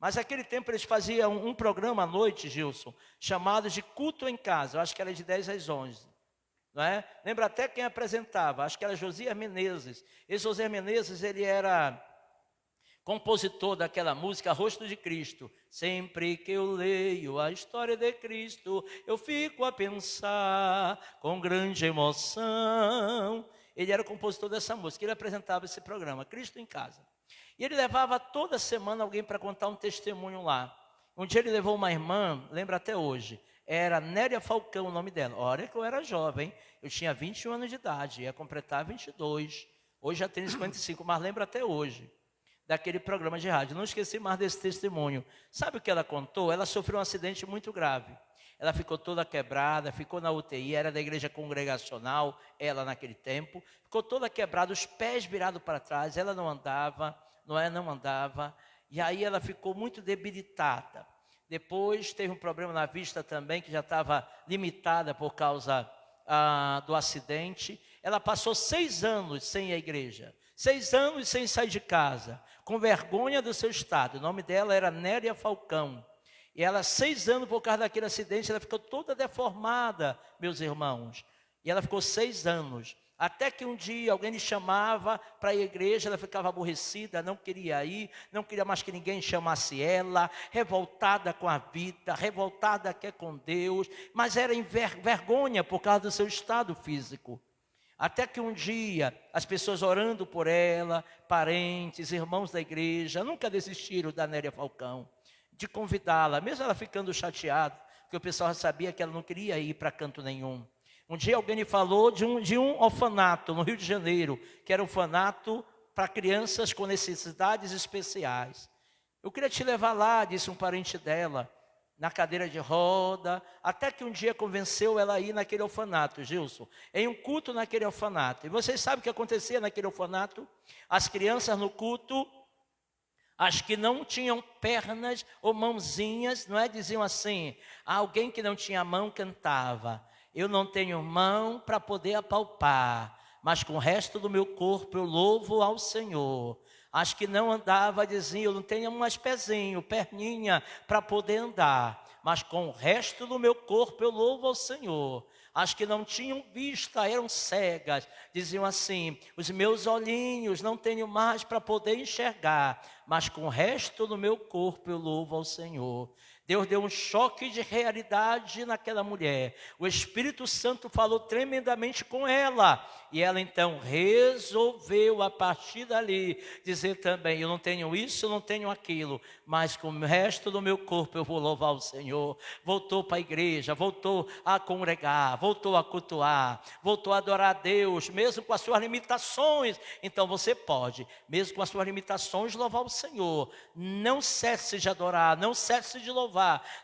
Mas naquele tempo eles faziam um programa à noite, Gilson, chamado de Culto em Casa, eu acho que era de 10 às 11. Não é? Lembra até quem apresentava, acho que era Josias Menezes. Esse Josias Menezes, ele era compositor daquela música Rosto de Cristo. Sempre que eu leio a história de Cristo, eu fico a pensar com grande emoção. Ele era o compositor dessa música, ele apresentava esse programa, Cristo em Casa. E ele levava toda semana alguém para contar um testemunho lá. Um dia ele levou uma irmã, lembra até hoje, era Nélia Falcão o nome dela. Olha que eu era jovem, eu tinha 21 anos de idade, ia completar 22. Hoje já tenho 55, mas lembro até hoje daquele programa de rádio. Não esqueci mais desse testemunho. Sabe o que ela contou? Ela sofreu um acidente muito grave. Ela ficou toda quebrada, ficou na UTI, era da igreja congregacional, ela naquele tempo. Ficou toda quebrada, os pés virados para trás, ela não andava, não andava. E aí ela ficou muito debilitada. Depois teve um problema na vista também, que já estava limitada por causa do acidente. Ela passou 6 anos sem a igreja, 6 anos sem sair de casa, com vergonha do seu estado. O nome dela era Nélia Falcão. E ela, 6 anos por causa daquele acidente, ela ficou toda deformada, meus irmãos. E ela ficou 6 anos. Até que um dia alguém lhe chamava para a igreja, ela ficava aborrecida, não queria ir, não queria mais que ninguém chamasse ela, revoltada com a vida, revoltada até com Deus, mas era em vergonha por causa do seu estado físico. Até que um dia, as pessoas orando por ela, parentes, irmãos da igreja, nunca desistiram da Nélia Falcão, de convidá-la, mesmo ela ficando chateada, porque o pessoal já sabia que ela não queria ir para canto nenhum. Um dia alguém lhe falou de um orfanato no Rio de Janeiro, que era um orfanato para crianças com necessidades especiais. Eu queria te levar lá, disse um parente dela, na cadeira de roda, até que um dia convenceu ela a ir naquele orfanato, Gilson, em um culto naquele orfanato. E vocês sabem o que acontecia naquele orfanato? As crianças no culto, as que não tinham pernas ou mãozinhas, não é? Diziam assim, alguém que não tinha mão cantava, eu não tenho mão para poder apalpar, mas com o resto do meu corpo eu louvo ao Senhor. As que não andava diziam, eu não tenho mais pezinho, perninha para poder andar, mas com o resto do meu corpo eu louvo ao Senhor. As que não tinham vista, eram cegas, diziam assim, os meus olhinhos não tenho mais para poder enxergar, mas com o resto do meu corpo eu louvo ao Senhor. Deus deu um choque de realidade naquela mulher. O Espírito Santo falou tremendamente com ela. E ela então resolveu a partir dali dizer também, eu não tenho isso, eu não tenho aquilo, mas com o resto do meu corpo eu vou louvar o Senhor. Voltou para a igreja, voltou a congregar, voltou a cultuar, voltou a adorar a Deus, mesmo com as suas limitações. Então você pode, mesmo com as suas limitações, louvar o Senhor. Não cesse de adorar, não cesse de louvar.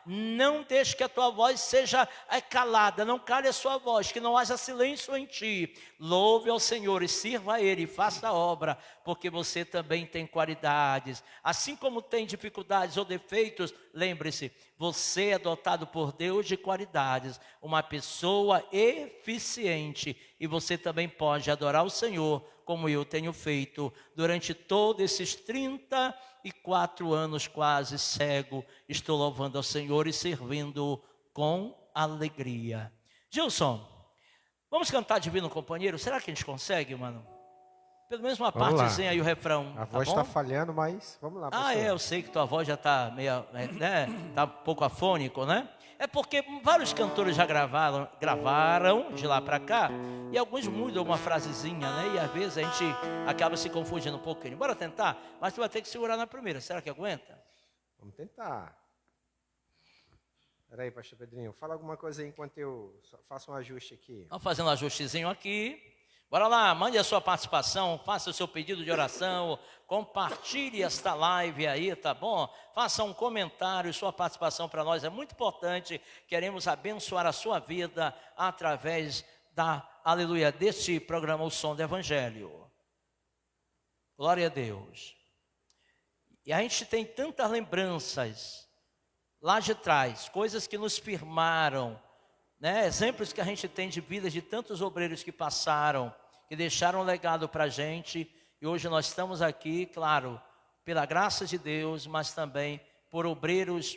Não deixe que a tua voz seja calada, não cale a sua voz, que não haja silêncio em ti. Louve ao Senhor e sirva a Ele, faça a obra, porque você também tem qualidades. Assim como tem dificuldades ou defeitos, lembre-se, você é dotado por Deus de qualidades, uma pessoa eficiente, e você também pode adorar o Senhor, como eu tenho feito durante todos esses 34 anos quase cego, estou louvando ao Senhor e servindo com alegria. Gilson, vamos cantar Divino Companheiro? Será que a gente consegue, mano? Pelo menos uma Vamos partezinha lá. aí, o refrão. A voz está falhando, mas vamos lá. pastor. Eu sei que tua voz já está meio, né? Tá um pouco afônico, né? É porque vários cantores já gravaram de lá para cá, e alguns mudam uma frasezinha, né? E às vezes a gente acaba se confundindo um pouquinho. Bora tentar, mas tu vai ter que segurar na primeira. Será que aguenta? Vamos tentar. Espera aí, pastor Pedrinho. Fala alguma coisa aí enquanto eu faço um ajuste aqui. Vamos fazendo um ajustezinho aqui. Bora lá, mande a sua participação, faça o seu pedido de oração, compartilhe esta live aí, tá bom? Faça um comentário, sua participação para nós é muito importante. Queremos abençoar a sua vida através aleluia, deste programa O Som do Evangelho. Glória a Deus. E a gente tem tantas lembranças lá de trás, coisas que nos firmaram, né? Exemplos que a gente tem de vidas de tantos obreiros que passaram, que deixaram um legado para a gente, e hoje nós estamos aqui, claro, pela graça de Deus, mas também por obreiros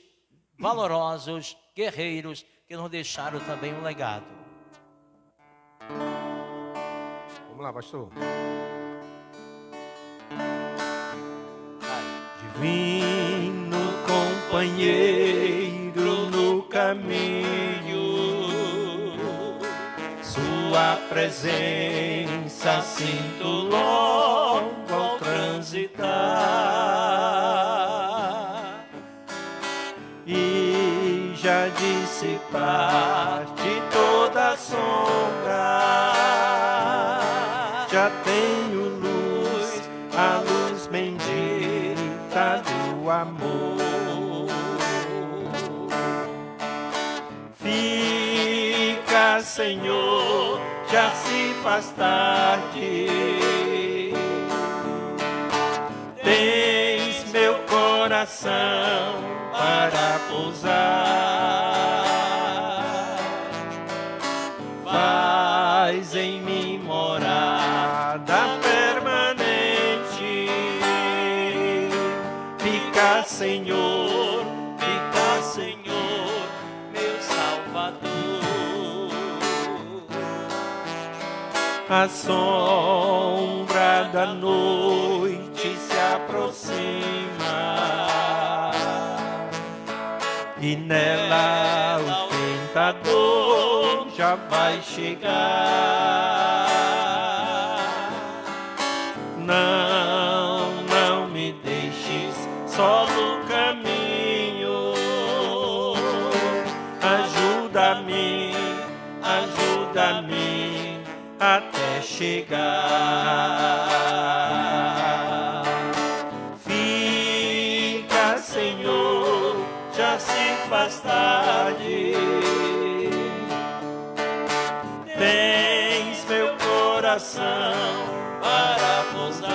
valorosos, guerreiros, que nos deixaram também um legado. Vamos lá, pastor. Vai. Divino companheiro no caminho, sua presença sinto logo ao transitar, e já dissipaste toda a sombra, já tenho luz, a luz bendita do amor. Fica, Senhor, já se faz tarde, tens meu coração para pousar, faz em mim morada permanente. Fica, Senhor, Meu Salvador. a sombra da noite se aproxima, e nela o tentador já vai chegar. Não me deixes só no caminho, ajuda-me até chegar. Fica, Senhor, já se faz tarde, tens meu coração para pousar,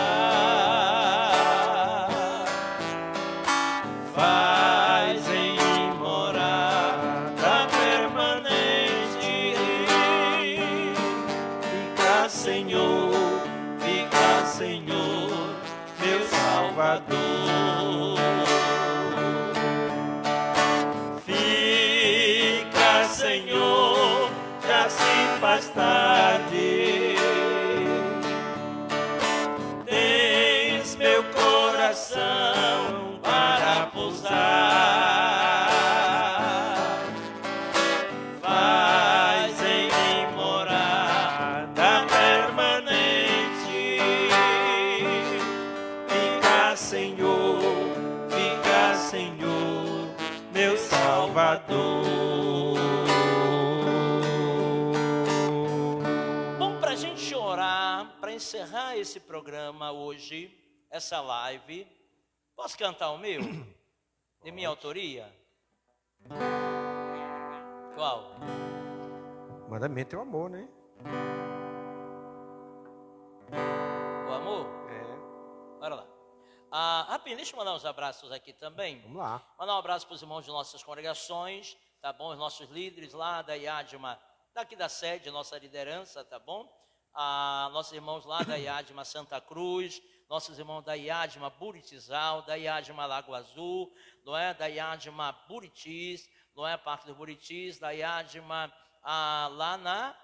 faz em mim morada permanente. Fica, Senhor, meu Salvador. Fica, Senhor, já se faz tarde, tens meu coração para pousar, faz em mim morada permanente. Fica, Senhor, meu Salvador. Bom, para a gente orar, para encerrar esse programa hoje, essa live, posso cantar o meu? De minha autoria? Qual? Mandamento é o amor, né? O amor? É. Bora lá. Rapidinho, deixa eu mandar uns abraços aqui também. Vamos lá. Mandar um abraço para os irmãos de nossas congregações, tá bom? Os nossos líderes lá da IADMA, daqui da sede, nossa liderança, tá bom? Nossos irmãos lá da IADMA Santa Cruz, nossos irmãos da IADMA Buritizal, da IADMA Lago Azul, não é? Da IADMA Buritis, não é? Parque dos Buritis, da IADMA lá na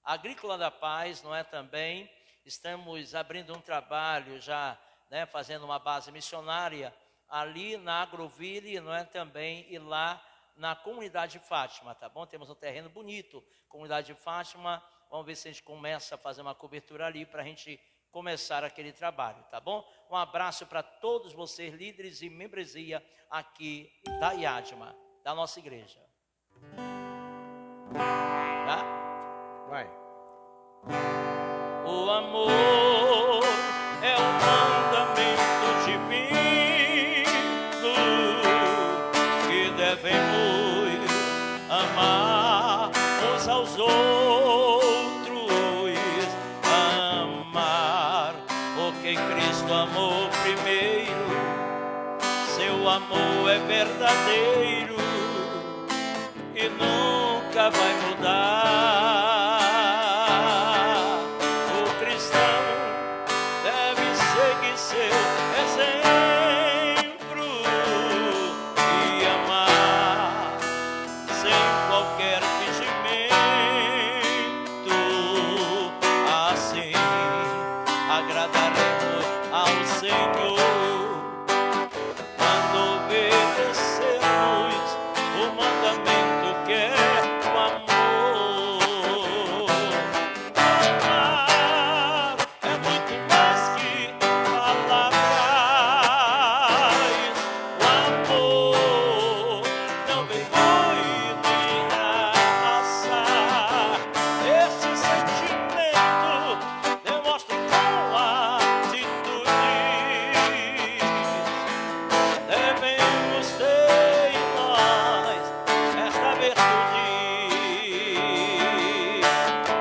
Agrícola da Paz, não é? Também estamos abrindo um trabalho já, né? Fazendo uma base missionária ali na Agroville, não é? Também, e lá na Comunidade Fátima, tá bom? Temos um terreno bonito, Comunidade Fátima. Vamos ver se a gente começa a fazer uma cobertura ali para a gente começar aquele trabalho, tá bom? Um abraço para todos vocês, líderes e membresia aqui da IADMA, da nossa igreja. Tá? Vai. O amor é um mandamento divino que devemos amar uns aos outros, amar porque Cristo amou primeiro, seu amor é verdadeiro e nunca vai mudar. O cristão deve seguir seu exemplo e amar sem qualquer fingimento, assim agradaremos ao Senhor quando obedecermos o mandamento que é o amor. Amar é muito mais que palavras. O amor não vem nem arrasar. Esse sentimento demonstre com atitude. Devemos ter em nós esta virtude.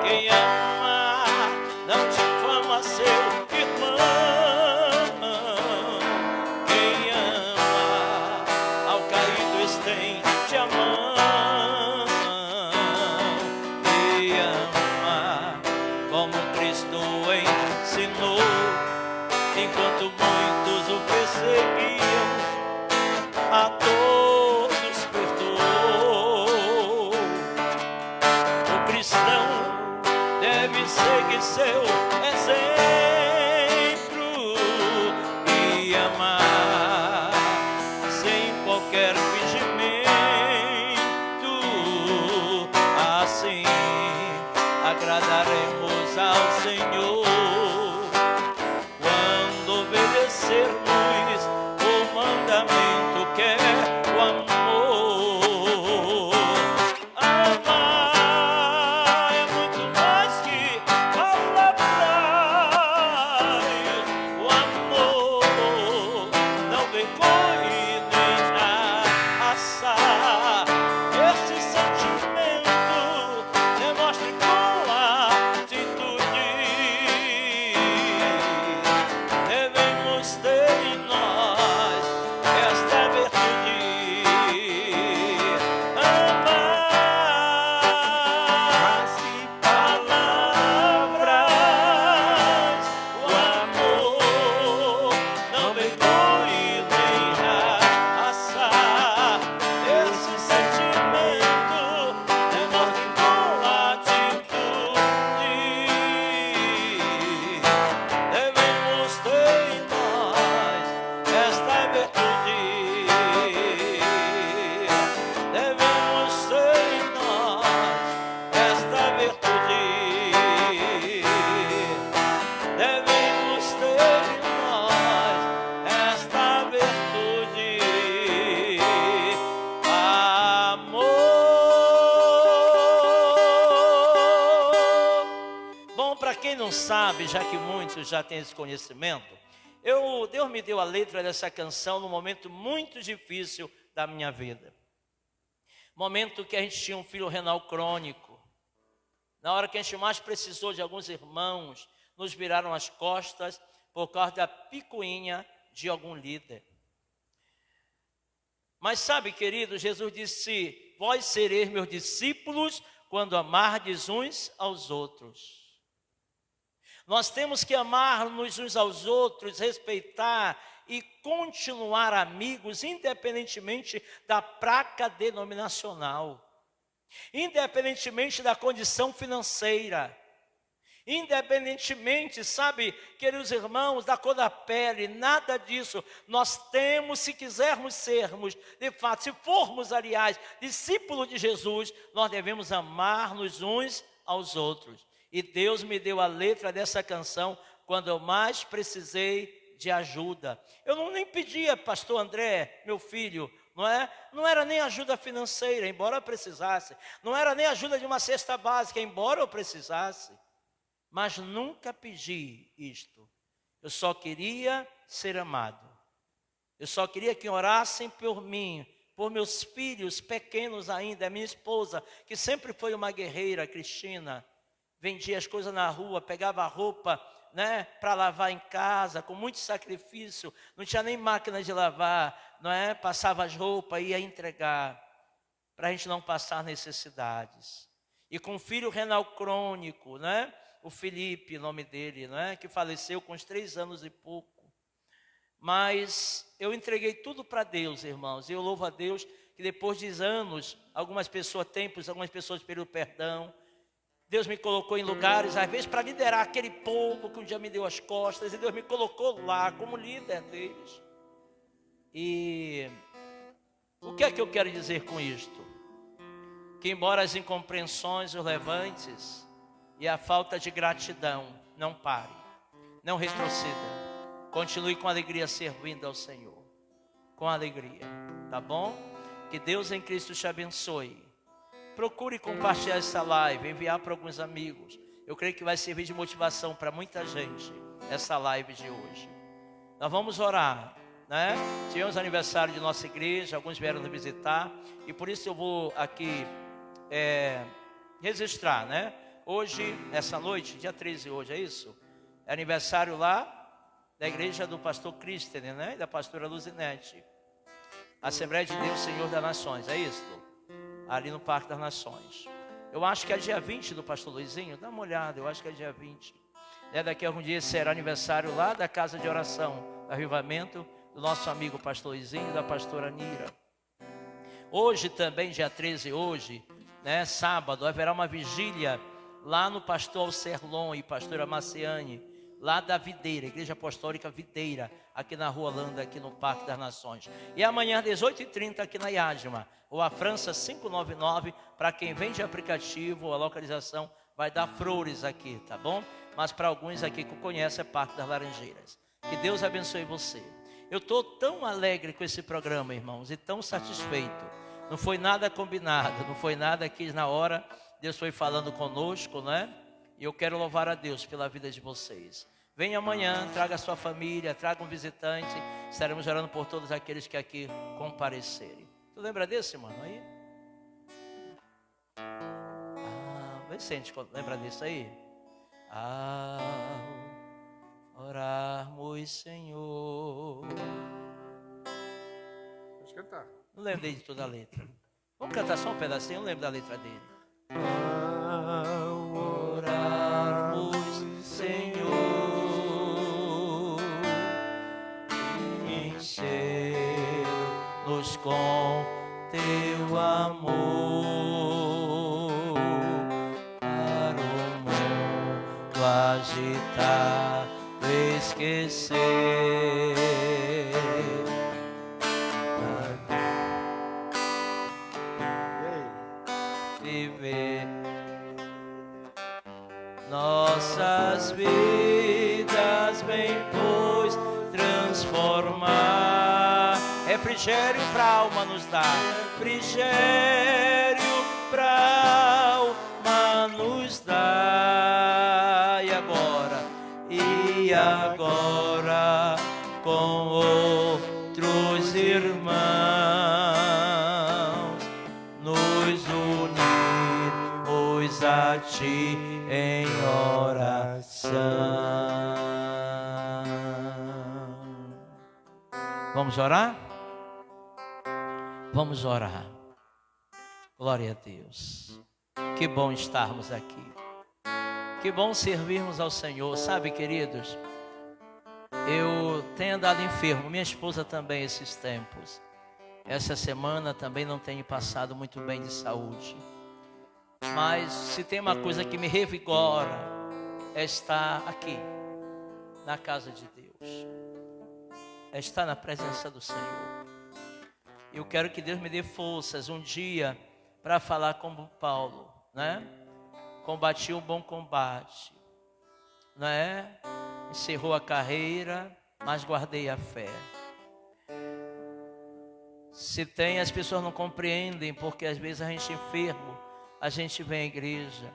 Quem ama não difama seu irmão. Quem ama ao caído estende a mão e ama como Cristo ensinou, enquanto muitos o perseguiam, a todos perdoou. O cristão deve seguir seu exemplo e amar sem qualquer fingimento, assim agradaremos ao Senhor quando obedecermos o mandamento que é o amor. Amar é muito mais que palavras. O amor não vem correr nem assar. Esse sentimento demonstre com atitude. Devemos ter em nós esta virtude. Amar mais que palavras. O amor não vem correr nem assar. Esse sentimento demonstre com atitude. Devemos ter em nós esta virtude. Devemos ter em nós esta virtude. Devemos ter em nós esta virtude. Amor. Bom, para quem não sabe, já que muitos já têm esse conhecimento, Deus me deu a letra dessa canção num momento muito difícil da minha vida. Momento que a gente tinha um filho renal crônico. Na hora que a gente mais precisou de alguns irmãos, nos viraram as costas por causa da picuinha de algum líder. Mas sabe, querido, Jesus disse: vós sereis meus discípulos quando amardes uns aos outros. Nós temos que amar-nos uns aos outros, respeitar e continuar amigos, independentemente da placa denominacional, independentemente da condição financeira, independentemente, sabe, queridos irmãos, da cor da pele, nada disso. Nós temos, se quisermos sermos, de fato, se formos, aliás, discípulos de Jesus, nós devemos amar-nos uns aos outros. E Deus me deu a letra dessa canção quando eu mais precisei de ajuda. Eu não nem pedia, pastor André, meu filho, não era nem ajuda financeira, embora eu precisasse. Não era nem ajuda de uma cesta básica, embora eu precisasse. Mas nunca pedi isto. Eu só queria ser amado. Eu só queria que orassem por mim, por meus filhos pequenos ainda, a minha esposa, que sempre foi uma guerreira, Cristina. Vendia as coisas na rua, pegava a roupa, né, para lavar em casa, com muito sacrifício. Não tinha nem máquina de lavar, não é? Passava as roupas e ia entregar, para a gente não passar necessidades. E com um filho renal crônico, né? O Felipe, nome dele, né? Que faleceu com uns 3 anos e pouco. Mas eu entreguei tudo para Deus, irmãos. E eu louvo a Deus que depois de anos, algumas pessoas pediram perdão. Deus me colocou em lugares, às vezes, para liderar aquele povo que um dia me deu as costas. E Deus me colocou lá como líder deles. E o que é que eu quero dizer com isto? Que embora as incompreensões, os levantes e a falta de gratidão, não pare, não retroceda. Continue com alegria servindo ao Senhor. Com alegria, tá bom? Que Deus em Cristo te abençoe. Procure compartilhar essa live, enviar para alguns amigos. Eu creio que vai servir de motivação para muita gente, essa live de hoje. Nós vamos orar, né? Tivemos aniversário de nossa igreja, alguns vieram nos visitar. E por isso eu vou aqui registrar, né? Hoje, essa noite, dia 13 hoje, é isso? É aniversário lá da igreja do pastor Christen, né? E da pastora Luzinete. Assembleia de Deus, Senhor das Nações, é isso? Ali no Parque das Nações. Eu acho que é dia 20 do pastor Luizinho, dá uma olhada, eu acho que é dia 20. Daqui a algum dia será aniversário lá da casa de oração, avivamento, do nosso amigo pastor Luizinho e da pastora Nira. Hoje também, dia 13, hoje, né, sábado, haverá uma vigília lá no pastor Alcerlon e pastora Maciane, lá da Videira, Igreja Apostólica Videira, aqui na Rua Holanda, aqui no Parque das Nações. E amanhã, às 18h30, aqui na Iadma, ou a França 599, para quem vende aplicativo, a localização vai dar flores aqui, tá bom? Mas para alguns aqui que conhecem, é Parque das Laranjeiras. Que Deus abençoe você. Eu estou tão alegre com esse programa, irmãos, e tão satisfeito. Não foi nada combinado, não foi nada que na hora Deus foi falando conosco, né? E eu quero louvar a Deus pela vida de vocês. Venha amanhã, traga a sua família, traga um visitante. Estaremos orando por todos aqueles que aqui comparecerem. Tu lembra desse, mano, aí? Vê se a gente lembra disso aí. Ao orarmos, Senhor. Pode cantar. Não lembrei de toda a letra. Vamos cantar só um pedacinho, eu não lembro da letra dele. Ao Orarmos, Senhor, encher-nos com teu amor, para o mundo agitar, esquecer. Viver nossas vidas, bem pois transformar. Refrigério pra alma nos dá, refrigério pra alma nos dá. E agora com outros irmãos nos unimos a ti em oração. Vamos orar? Vamos orar. Glória a Deus. Que bom estarmos aqui. Que bom servirmos ao Senhor. Sabe, queridos, eu tenho andado enfermo, minha esposa também esses tempos. Essa semana também não tenho passado muito bem de saúde. Mas se tem uma coisa que me revigora, é estar aqui, na casa de Deus. É estar na presença do Senhor. Eu quero que Deus me dê forças um dia para falar como Paulo, né? Combati o bom combate, né? Encerrou a carreira, mas guardei a fé. Se tem, as pessoas não compreendem, porque às vezes a gente é enfermo, a gente vem à igreja.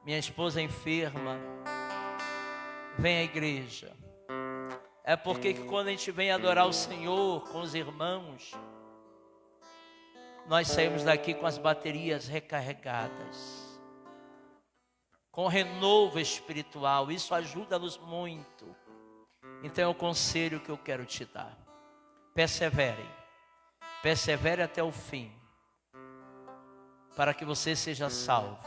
Minha esposa é enferma, vem à igreja. É porque quando a gente vem adorar o Senhor com os irmãos, nós saímos daqui com as baterias recarregadas, com renovo espiritual. Isso ajuda-nos muito. Então é o conselho que eu quero te dar: persevere, persevere até o fim, para que você seja salvo.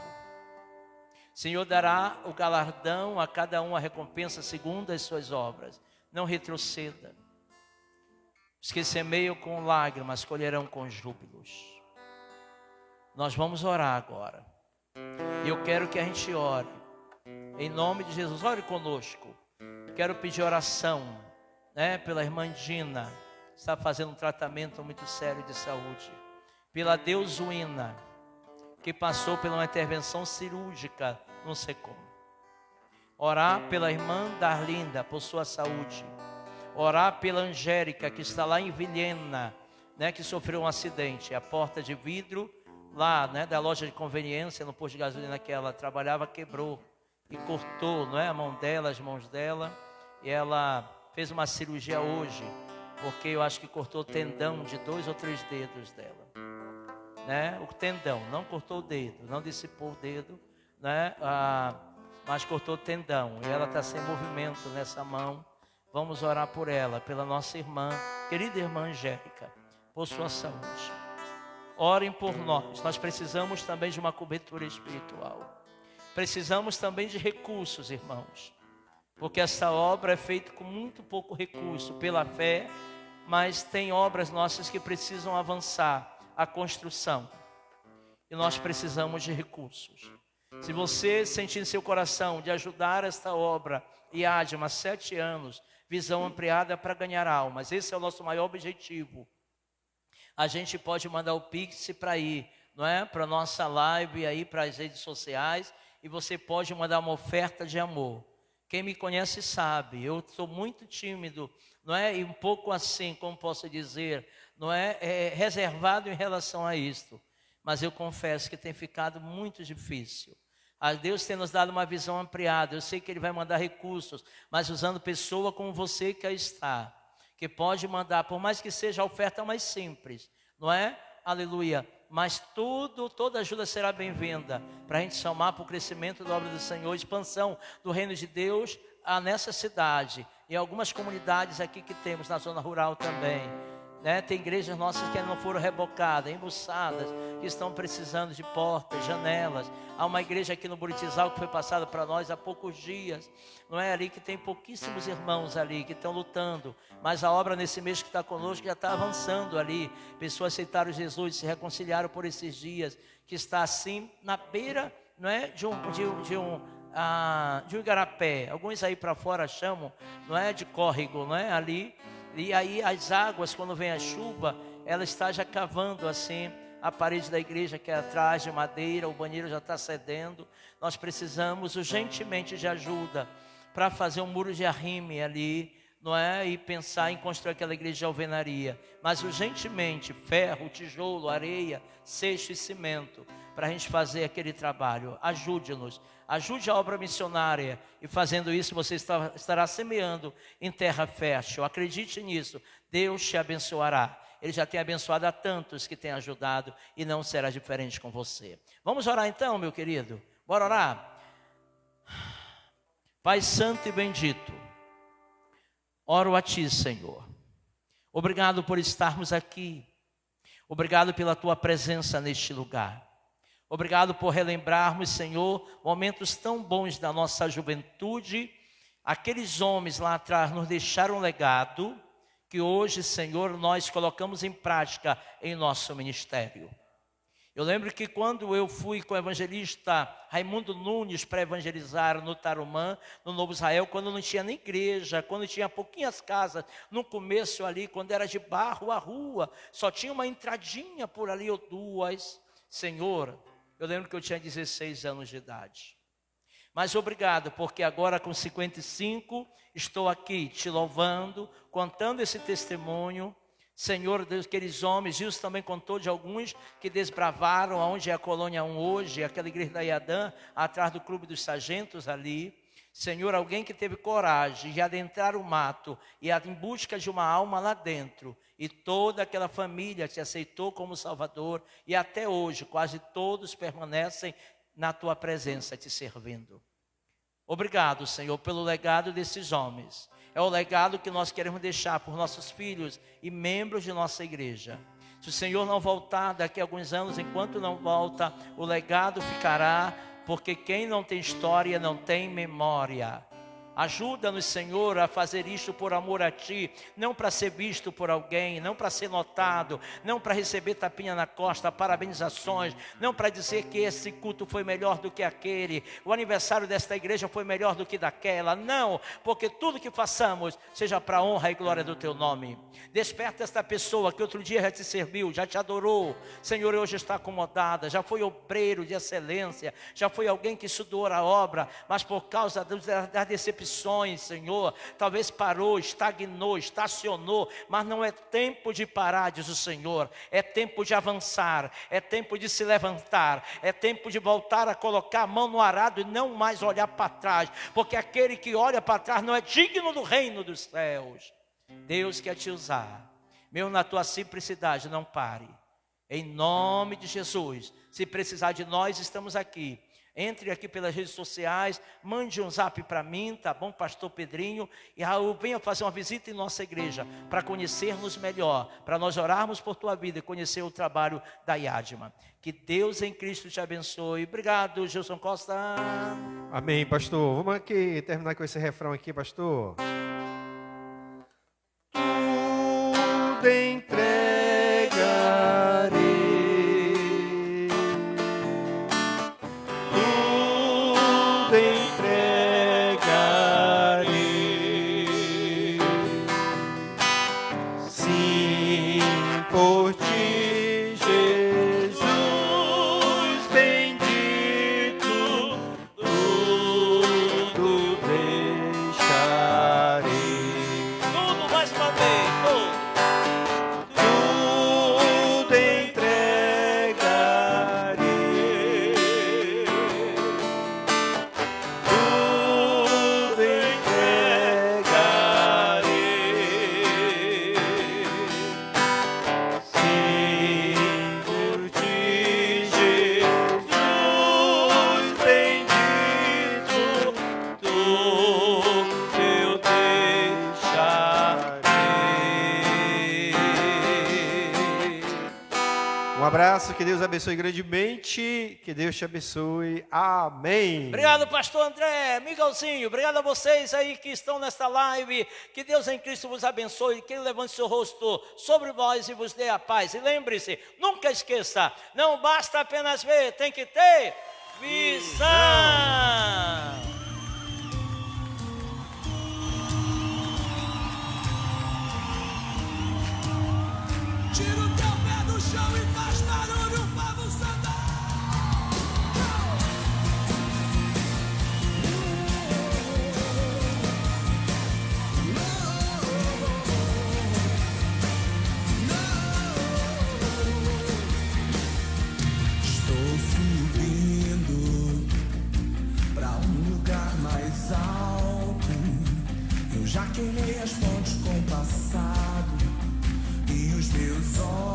O Senhor dará o galardão a cada um, a recompensa segundo as suas obras. Não retroceda. Os que semeiam com lágrimas colherão com júbilos. Nós vamos orar agora. E eu quero que a gente ore. Em nome de Jesus, ore conosco. Quero pedir oração, né, pela irmã Dina, que está fazendo um tratamento muito sério de saúde. Pela Deusuína, que passou por uma intervenção cirúrgica no SECOM. Orar pela irmã Darlinda, por sua saúde. Orar pela Angélica, que está lá em Vilhena, né, que sofreu um acidente. A porta de vidro lá, né, da loja de conveniência, no posto de gasolina que ela trabalhava, quebrou e cortou, não é, a mão dela, as mãos dela. E ela fez uma cirurgia hoje, porque eu acho que cortou o tendão de 2 ou 3 dedos dela, né? O tendão, não cortou o dedo, não dissipou o dedo, né? Mas cortou o tendão. E ela está sem movimento nessa mão. Vamos orar por ela, pela nossa irmã, querida irmã Angélica, por sua saúde. Orem por nós. Nós precisamos também de uma cobertura espiritual. Precisamos também de recursos, irmãos, porque essa obra é feita com muito pouco recurso, pela fé, mas tem obras nossas que precisam avançar, a construção, e nós precisamos de recursos. Se você sentir em seu coração de ajudar esta obra, IADMA, 7 anos, visão ampliada para ganhar almas, esse é o nosso maior objetivo. A gente pode mandar o Pix para aí, não é? Para a nossa live aí, para as redes sociais, e você pode mandar uma oferta de amor. Quem me conhece sabe, eu sou muito tímido, não é? E um pouco assim, como posso dizer, não é? Reservado em relação a isto. Mas eu confesso que tem ficado muito difícil. A Deus tem nos dado uma visão ampliada. Eu sei que Ele vai mandar recursos, mas usando pessoa como você que aí está, que pode mandar, por mais que seja a oferta mais simples, não é? Aleluia. Mas toda ajuda será bem-vinda para a gente somar para o crescimento da obra do Senhor, expansão do reino de Deus nessa cidade e algumas comunidades aqui que temos na zona rural também, né? Tem igrejas nossas que não foram rebocadas, embuçadas, que estão precisando de portas, janelas. Há uma igreja aqui no Buritizal que foi passada para nós há poucos dias, não é? Ali que tem pouquíssimos irmãos ali que estão lutando, mas a obra nesse mês que está conosco já está avançando ali. Pessoas aceitaram Jesus, se reconciliaram por esses dias, que está assim na beira, não é? de um igarapé. Alguns aí para fora chamam, não é, de córrego, não é? Ali. E aí as águas, quando vem a chuva, ela está já cavando assim a parede da igreja, que é atrás de madeira, o banheiro já está cedendo. Nós precisamos urgentemente de ajuda para fazer um muro de arrime ali, não é? E pensar em construir aquela igreja de alvenaria. Mas urgentemente, ferro, tijolo, areia, cesto e cimento, para a gente fazer aquele trabalho. Ajude-nos, ajude a obra missionária, e fazendo isso você estará semeando em terra fértil. Acredite nisso, Deus te abençoará. Ele já tem abençoado a tantos que tem ajudado, e não será diferente com você. Vamos orar então, meu querido? Bora orar? Pai santo e bendito, oro a Ti, Senhor. Obrigado por estarmos aqui. Obrigado pela tua presença neste lugar. Obrigado por relembrarmos, Senhor, momentos tão bons da nossa juventude. Aqueles homens lá atrás nos deixaram um legado que hoje, Senhor, nós colocamos em prática em nosso ministério. Eu lembro que quando eu fui com o evangelista Raimundo Nunes para evangelizar no Tarumã, no Novo Israel, quando não tinha nem igreja, quando tinha pouquinhas casas, no começo ali, quando era de barro a rua, só tinha uma entradinha por ali ou duas. Senhor, eu lembro que eu tinha 16 anos de idade. Mas obrigado, porque agora com 55, estou aqui te louvando, contando esse testemunho. Senhor Deus, aqueles homens, Gilson também contou de alguns que desbravaram aonde é a Colônia 1 hoje, aquela igreja da Iadã, atrás do Clube dos Sargentos ali. Senhor, alguém que teve coragem de adentrar o mato e em busca de uma alma lá dentro. E toda aquela família te aceitou como Salvador e até hoje quase todos permanecem na tua presença te servindo. Obrigado, Senhor, pelo legado desses homens. É o legado que nós queremos deixar por nossos filhos e membros de nossa igreja. Se o Senhor não voltar daqui a alguns anos, enquanto não volta, o legado ficará, porque quem não tem história não tem memória. Ajuda-nos, Senhor, a fazer isto por amor a Ti, não para ser visto por alguém, não para ser notado, não para receber tapinha na costa, parabenizações, não para dizer que esse culto foi melhor do que aquele, o aniversário desta igreja foi melhor do que daquela, não, porque tudo que façamos seja para a honra e glória do Teu nome. Desperta esta pessoa que outro dia já te serviu, já te adorou, Senhor, hoje está acomodada, já foi obreiro de excelência, já foi alguém que estudou a obra, mas por causa da decepção, Senhor, talvez parou, estagnou, estacionou, mas não é tempo de parar, diz o Senhor, é tempo de avançar, é tempo de se levantar, é tempo de voltar a colocar a mão no arado e não mais olhar para trás, porque aquele que olha para trás não é digno do reino dos céus. Deus quer te usar, meu, na tua simplicidade, não pare, em nome de Jesus. Se precisar de nós, estamos aqui. Entre aqui pelas redes sociais, mande um zap para mim, tá bom, pastor Pedrinho, e Raul, venha fazer uma visita em nossa igreja, para conhecermos melhor, para nós orarmos por tua vida e conhecer o trabalho da Iadma. Que Deus em Cristo te abençoe. Obrigado, Gilson Costa. Amém, pastor. Vamos aqui terminar com esse refrão aqui, pastor. Tudo entregarei. Que Deus abençoe grandemente, que Deus te abençoe, amém. Obrigado, pastor André, Miguelzinho, obrigado a vocês aí que estão nesta live, que Deus em Cristo vos abençoe, que Ele levante seu rosto sobre vós e vos dê a paz. E lembre-se, nunca esqueça, não basta apenas ver, tem que ter visão. Tira o teu pé do chão e faz barulho, vamos andar. Estou subindo pra um lugar mais alto. Eu já queimei as pontes com o passado e os meus olhos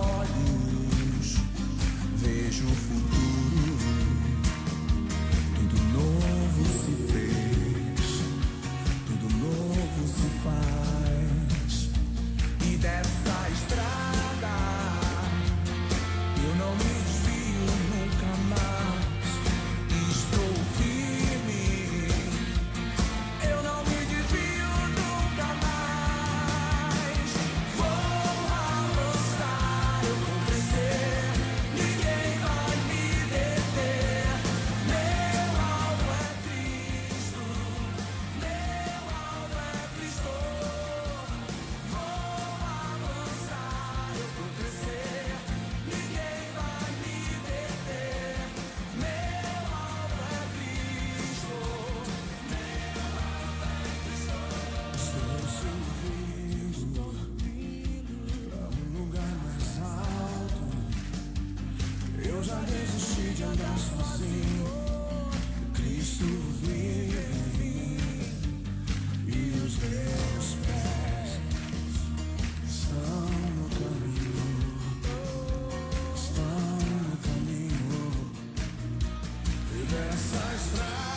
Nessa estrada